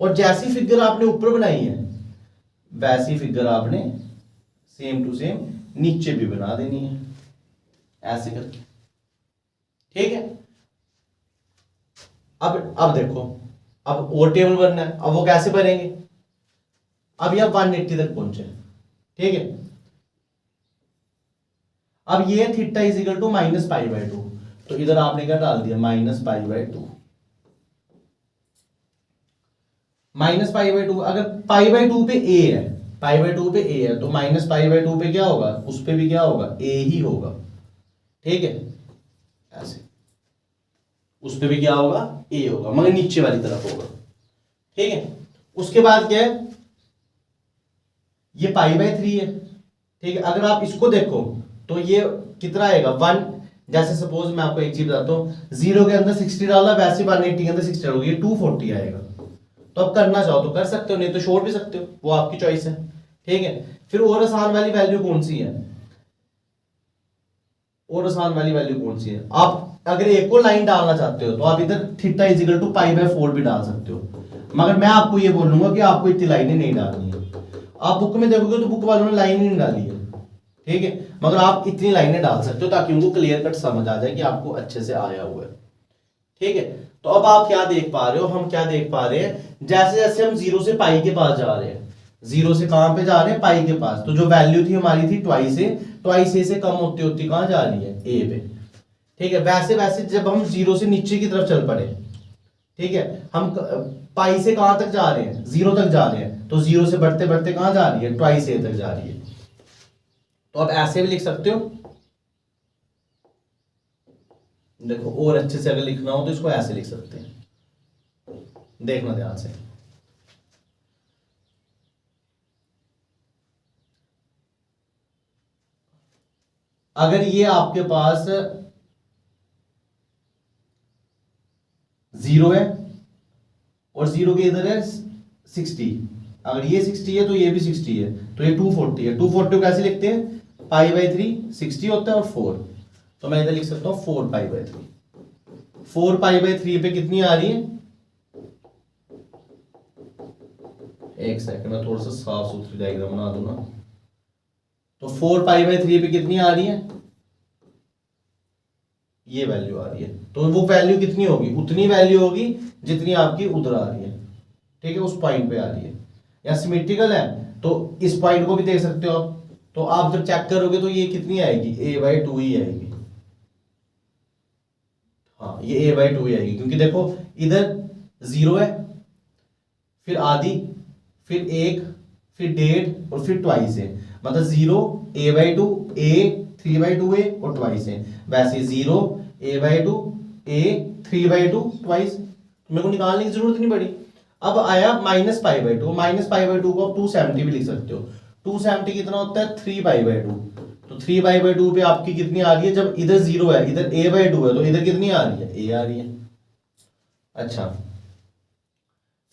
और जैसी फिगर आपने ऊपर बनाई है वैसी फिगर आपने सेम टू सेम नीचे भी बना देनी है ऐसे करके। ठीक है, अब देखो, अब और टेबल बनना है। अब वो कैसे बनेंगे, अब ये 180 तक पहुंचे। ठीक है, अब ये θ = -π/2, तो इधर आपने क्या डाल दिया -π/2। -π/2, अगर π/2 पे a है, π/2 पे a है तो -π/2 पे क्या होगा, उस पे भी क्या होगा a ही होगा। ठीक है, ऐसे उस पे भी क्या होगा a होगा, मगर नीचे वाली तरफ होगा। ठीक है, उसके बाद क्या है, ये π/3 है। ठीक है, अगर आप इसको देखो तो ये कितना आएगा 1। जैसे सपोज मैं आपको एक चीज बताता हूँ, 0 के अंदर 60 डाला, वैसे 180 के अंदर 60 डालोगे, ये 240 आएगा। तो आप करना चाहो तो कर सकते हो, नहीं तो छोड़ भी सकते हो, वो आपकी चॉइस है। ठीक है, फिर और आसान वाली वैल्यू कौन सी है, और आसान वाली वैल्यू कौन सी है, आप अगर एक को लाइन डालना चाहते हो तो आप इधर θ = π/4 भी डाल सकते हो। मगर मैं आपको ये बोलूंगा कि आपको इतनी लाइनें नहीं डालनी है। आप बुक में देखोगे तो बुक वालों ने लाइन ही नहीं डाली है। ठीक है, मगर आप इतनी लाइनें डाल सकते हो ताकि उनको क्लियर कट समझ आ जाए कि आपको अच्छे से आया हुआ है। ठीक है, तो अब आप क्या देख पा रहे हो, हम क्या देख पा रहे हैं, जैसे जैसे हम 0 से पाई के पास जा रहे हैं, 0 से कहां पे जा रहे हैं पाई के पास, तो जो वैल्यू थी हमारी थी ट्वाइस ए से कम होती होती कहां जा रही है ए पे। ठीक है, वैसे वैसे जब हम 0 से नीचे की तरफ चल पड़े, ठीक है, हम पाई से कहां तक जा रहे हैं 0 तक जा रहे हैं, तो 0 से बढ़ते बढ़ते कहां जा रही है ट्वाइस ए तक जा रही है। तो आप ऐसे भी लिख सकते हो, देखो और अच्छे से अगर लिखना हो तो इसको ऐसे लिख सकते हैं, देखना ध्यान से। अगर ये आपके पास 0 है और 0 के इधर है 60, अगर ये 60 है तो ये भी 60 है, तो ये 240 है। 240 को कैसे लिखते हैं, π/3, 60 होता है और 4, तो मैं इधर लिख सकता हूं 4π/3। 4π/3 पे कितनी आ रही है, एक सेकंड में थोड़ा सा साफ सुथरी डायग्राम बना दूं ना। तो 4π/3 पे कितनी आ रही है, ये वैल्यू आ रही है। तो वो वैल्यू कितनी होगी, उतनी वैल्यू होगी जितनी आपकी उधर आ रही है। ठीक है, उस पॉइंट पे आ रही है। या सिमेट्रिकल है तो इस पॉइंट को भी देख सकते हो आप, तो आप जब चेक करोगे तो ये कितनी आएगी, a/2 ही आएगी। हाँ, ये a/2 ही आएगी, क्योंकि देखो इधर 0 है, फिर आधी, फिर 1, फिर 1.5 और फिर ट्वाइस है, मतलब 0 a/2 a 3/2 a और ट्वाइस है। वैसे 0 a/2 a 3/2 ट्वाइस, मेरे को निकालने की जरूरत नहीं पड़ी। अब आया -π/2, -π/2 को आप 270 भी लिख सकते हो। 270 कितना होता है, 3π/2। तो 3π/2 पे आपकी कितनी आ रही है, जब इधर 0 है, इधर a/2 है, तो इधर कितनी आ रही है, a आ रही है। अच्छा,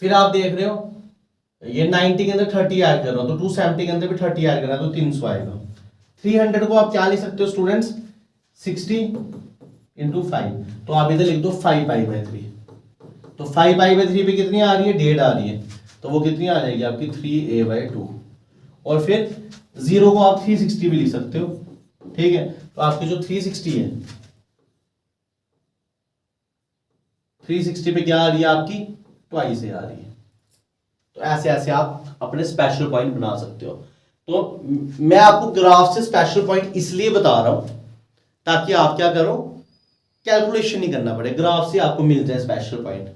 फिर आप देख रहे हो ये 90 के अंदर 30 ऐड कर रहा हूं, तो 270 के अंदर भी 30 ऐड करना है, तो 300 आएगा। 300 को आप क्या लिख सकते हो स्टूडेंट्स, 60 × 5, तो आप इधर लिख दो 5π/3। तो 5π/3 पे कितनी आ रही है, 1.5 आ रही है, तो वो कितनी आ जाएगी आपकी 3a/2। और फिर 0 को आप 360 भी लिख सकते हो, ठीक है। तो आपकी जो 360 है, 360 पे क्या आ रही है आपकी, ट्वाइस आ रही है। तो ऐसे ऐसे आप अपने स्पेशल पॉइंट बना सकते हो। तो मैं आपको ग्राफ से स्पेशल पॉइंट इसलिए बता रहा हूं ताकि आप क्या करो, कैलकुलेशन नहीं करना पड़े, ग्राफ से आपको मिल जाए स्पेशल पॉइंट,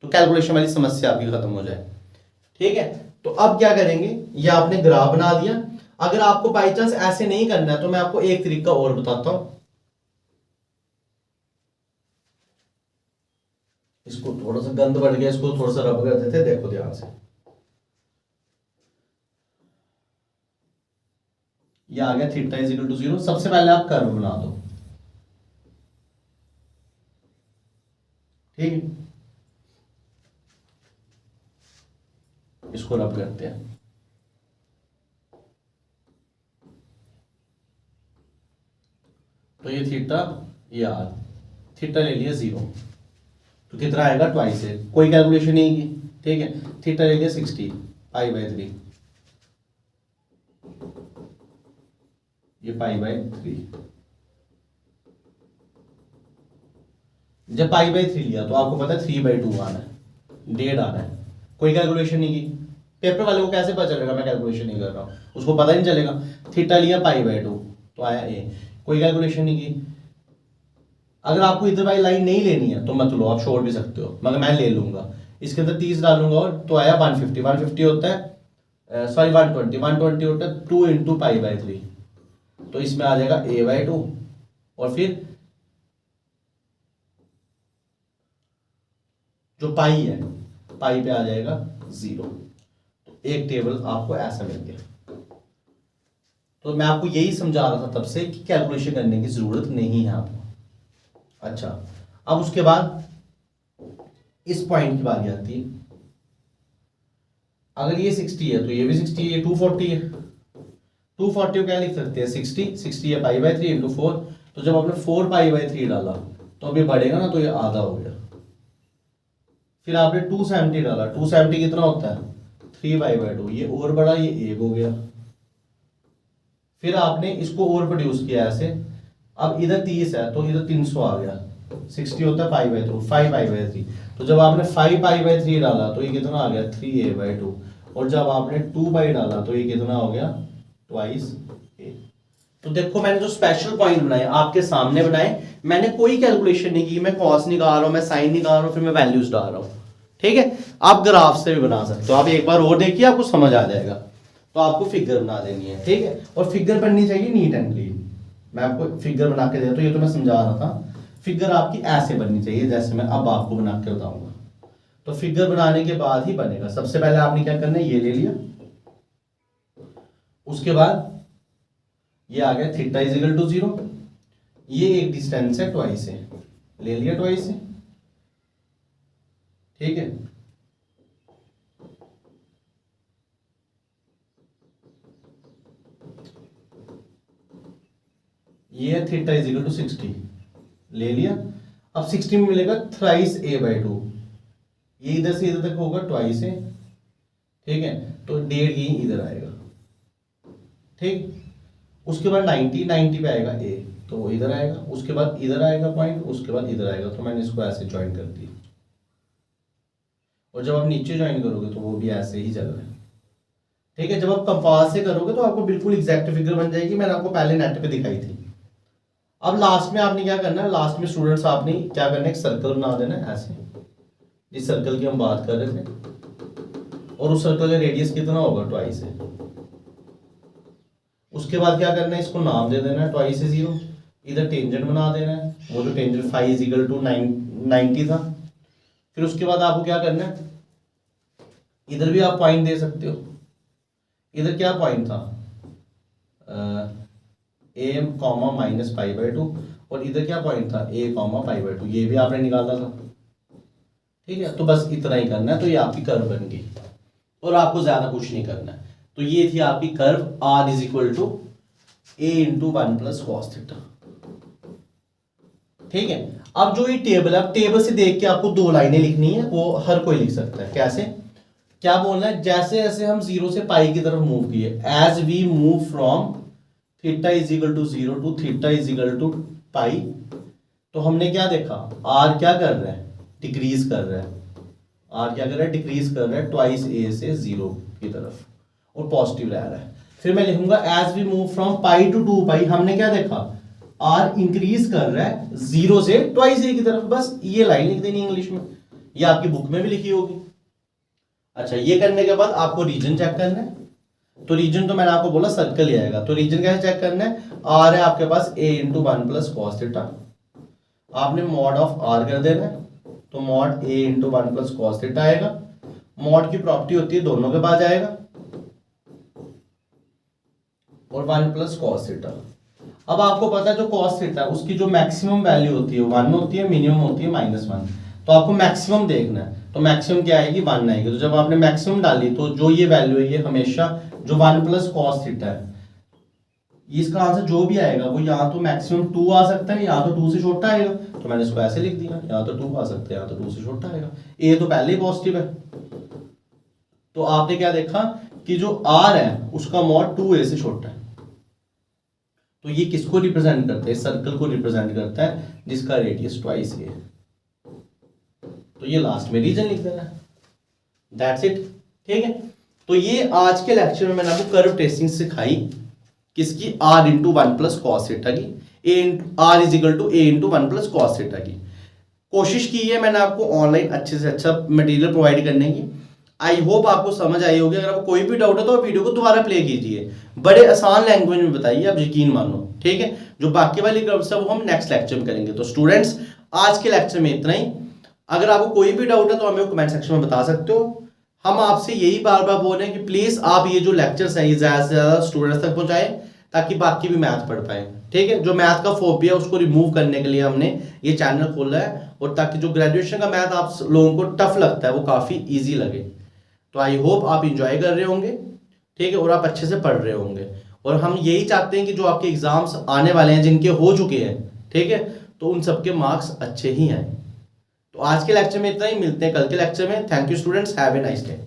तो कैलकुलेशन वाली समस्या आपकी खत्म हो जाए, ठीक है। तो अब क्या करेंगे, ये आपने ग्राफ बना दिया। अगर आपको बाई चांस ऐसे नहीं करना है तो मैं आपको एक तरीका और बताता हूं। इसको थोड़ा सा गंद बढ़ गया, इसको थोड़ा सा रब कर देते, देखो ध्यान से। ये आ गया θ = 0। सबसे पहले आप कर्व बना दो, ठीक है। इसको रब करते हैं, तो ये थीटा, ये आर, थीटा ले लिया 0, तो कितना आएगा, ट्वाइस है, कोई कैलकुलेशन नहीं की, ठीक है। थीटा ले लिया 60 π/3, ये π/3। जब π/3 लिया तो आपको पता है 3/2 आना है, 1.5 आना है, कोई कैलकुलेशन नहीं की। पेपर वाले को कैसे पता चलेगा मैं कैलकुलेशन नहीं कर रहा हूं, उसको पता ही नहीं चलेगा। थीटा लिया π/2 तो आया a, कोई कैलकुलेशन नहीं की। अगर आपको इधर वाली लाइन नहीं लेनी है तो मत लो, आप छोड़ भी सकते हो, मगर मैं ले लूंगा। इसके अंदर 30 डालूंगा और तो आया 150। 150 होता है, सॉरी 120 होता है 2 × π/3, तो इसमें आ जाएगा a/2 और फिर जो पाई है, पाई पे आ जाएगा 0। तो एक टेबल आपको ऐसा मिल गया। तो मैं आपको यही समझा रहा था तब से कि कैलकुलेशन करने की जरूरत नहीं है आपको। अच्छा, अब उसके बाद इस पॉइंट की बारी आती है। अगर ये 60 है तो ये भी 60 है, ये 240 है। 240 को क्या लिख सकते हैं, 60 है π/3 × 4। तो जब आपने 4π/3 डाला तो अभी बढ़ेगा ना, तो ये आधा हो गया। फिर आपने 270 डाला, 270 कितना होता है, 3π/2, ये और बड़ा, ये 1 हो गया। फिर आपने इसको और प्रोड्यूस किया ऐसे, अब इधर 30 है तो इधर 300 आ गया, 60 होता है π/2, 5π/3। तो जब आपने 5π/3 डाला तो ये कितना आ गया, 3a/2। और जब आपने 2π डाला तो ये कितना हो गया, ट्वाइस a। तो देखो मैंने जो स्पेशल पॉइंट बनाए आपके सामने बनाए, मैंने कोई कैलकुलेशन नहीं की, मैं कॉस निकाल रहा हूं, मैं साइन निकाल रहा हूं, फिर मैं वैल्यूज डाल रहा हूं, ठीक है। आप ग्राफ से भी बना सकते हो, आप एक बार और देखिए आपको समझ आ जाएगा। तो आपको फिगर बना देनी है, ठीक है, और फिगर बननी चाहिए नीट एंड क्लीन। मैं आपको फिगर बना के दे, तो ये तो मैं समझा रहा था, फिगर आपकी ऐसे बननी चाहिए जैसे मैं अब आपको बना के बताऊंगा। तो फिगर बनाने के बाद ही बनेगा। सबसे पहले आपने क्या करना है, ये ले लिया, उसके बाद ये आ गया थीटा = 0, ये एक डिस्टेंस है ट्वाइस है, ले लिया ट्वाइस है, ठीक है। ये है थीटा = 60, ले लिया। अब 60 में मिलेगा थ्राइस a/2, ये इधर से इधर तक होगा ट्वाइस है, ठीक है। तो 1.5 ही इधर आएगा, ठीक। उसके बाद 90 पे आएगा a, तो वो इधर आएगा, उसके बाद इधर आएगा पॉइंट, उसके बाद इधर आएगा। तो मैंने इसको ऐसे ज्वाइन कर दिया, और जब आप नीचे ज्वाइन करोगे तो वो भी ऐसे ही चल रहा है, ठीक है, जब आप कंपास से करोगे तो आपको बिल्कुल एग्जैक्ट फिगर बन जाएगी, मैंने आपको पहले नेट पे दिखाई थी। अब लास्ट में आपने क्या करना है, लास्ट में स्टूडेंट्स आपने क्या करना है, एक सर्कल बना देना है ऐसे, जिस सर्कल की हम बात कर रहे थे, और उस सर्कल का रेडियस कितना होगा, ट्वाइस है। उसके बाद क्या करना है, इसको नाम दे देना है ट्वाइस है 0, इधर टेंजेंट बना देना है, वो जो tangent phi is equal to 90 था। फिर उसके बाद आपको क्या करना है, इधर भी आप पॉइंट दे सकते हो, इधर क्या पॉइंट था, a comma minus pi by 2, और इधर क्या पॉइंट था, a कॉमा पाई बाई 2, ये भी आपने निकाला था। ठीक है, तो बस इतना ही करना है, तो ये आपकी कर्व बन गई और आपको ज्यादा कुछ नहीं करना है। तो ये थी आपकी curve r is equal to a into 1 plus cos theta. ठीक है, अब जो ये टेबल है, अब टेबल से देख के आपको 2 लाइनें लिखनी है, वो हर कोई लिख सकता है। कैसे, क्या बोलना है, जैसे जैसे हम 0 से पाई की तरफ मूव किए, as we move from theta is equal to 0 to theta is equal to pi, तो हमने क्या देखा, r क्या कर रहा है, डिक्रीज कर रहा है, r क्या कर रहा है, डिक्रीज कर रहा है ट्वाइस a से 0 की तरफ, और पॉजिटिव रह रहा है। फिर मैं लिखूंगा as we move from pi to 2 pi, हमने क्या देखा, r इंक्रीज कर रहा है 0 से ट्वाइस a की तरफ। बस ये लाइन लिख देनी इंग्लिश में, ये आपकी बुक में भी लिखी होगी। अच्छा, ये करने के बाद आपको रीजन चेक करना है, तो रीजन तो मैंने आपको बोला सर्कल ही आएगा, तो रीजन कैसे चेक करना है, r है आपके पास a into 1 plus cos theta, आपने मॉड ऑफ r कर देना है, तो mod a into 1 plus cos theta आएगा। मॉड की प्रॉपर्टी होती है दोनों के बाद आएगा, और 1 प्लस कॉस थीटा। अब आपको पता है जो कॉस थीटा उसकी जो मैक्सिमम वैल्यू होती है 1 होती है, मिनिमम होती है -1, तो आपको मैक्सिमम देखना है, तो मैक्सिमम क्या आएगी, 1 आएगी। तो जब आपने मैक्सिमम डाली तो जो ये वैल्यू है, ये हमेशा जो 1 प्लस कॉस थीटा है, इसका आंसर जो भी आएगा वो या तो मैक्सिमम 2 आ सकता है, या तो 2 से छोटा आएगा, तो मैंने इसको ऐसे लिख दिया, या तो 2 आ सकता है या तो 2 से छोटा आएगा। ए तो पहले ही पॉजिटिव है, तो आपने क्या देखा कि जो r है उसका मॉड 2a से छोटा है, तो ये किसको रिप्रेजेंट करता है, सर्कल को रिप्रेजेंट करता है जिसका रेडियस ट्वाइस a है। तो ये लास्ट में रीजन लिख देना है, दैट्स इट। ठीक है, तो ये आज के लेक्चर में मैंने आपको कर्व ट्रेसिंग सिखाई, किसकी, r into 1 plus cos theta की, r is equal to a into 1 plus cos theta की। कोशिश की है मैंने आपको ऑनलाइन अच्छे से अच्छा मटेरियल प्रोवाइड करने की। आई होप आपको समझ आई होगी। अगर आपको कोई भी डाउट है तो आप वीडियो को दोबारा प्ले कीजिए, बड़े आसान लैंग्वेज में बताइए, आप यकीन मानो। ठीक है, जो बाकी वाली कर्व्स है वो हम नेक्स्ट लेक्चर में करेंगे। तो स्टूडेंट्स, आज के लेक्चर में इतना ही। अगर आपको कोई भी डाउट है तो हमें कमेंट सेक्शन में बता सकते हो। हम आपसे यही बार बार बोल रहे हैं कि प्लीज आप ये जो लेक्चर्स है ये ज्यादा से ज्यादा स्टूडेंट्स तक पहुंचाएं, ताकि बाकी भी मैथ पढ़ पाए। ठीक है, जो मैथ का फोबिया उसको रिमूव करने के लिए हमने ये चैनल खोला है, और ताकि जो ग्रेजुएशन का मैथ आप लोगों को टफ लगता है वो काफी ईजी लगे। तो आई होप आप इंजॉय कर रहे होंगे, ठीक है, और आप अच्छे से पढ़ रहे होंगे। और हम यही चाहते हैं कि जो आपके एग्जाम्स आने वाले हैं, जिनके हो चुके हैं, ठीक है, तो उन सबके मार्क्स अच्छे ही आए। तो आज के लेक्चर में इतना ही, मिलते हैं कल के लेक्चर में। Thank you students, have a nice day.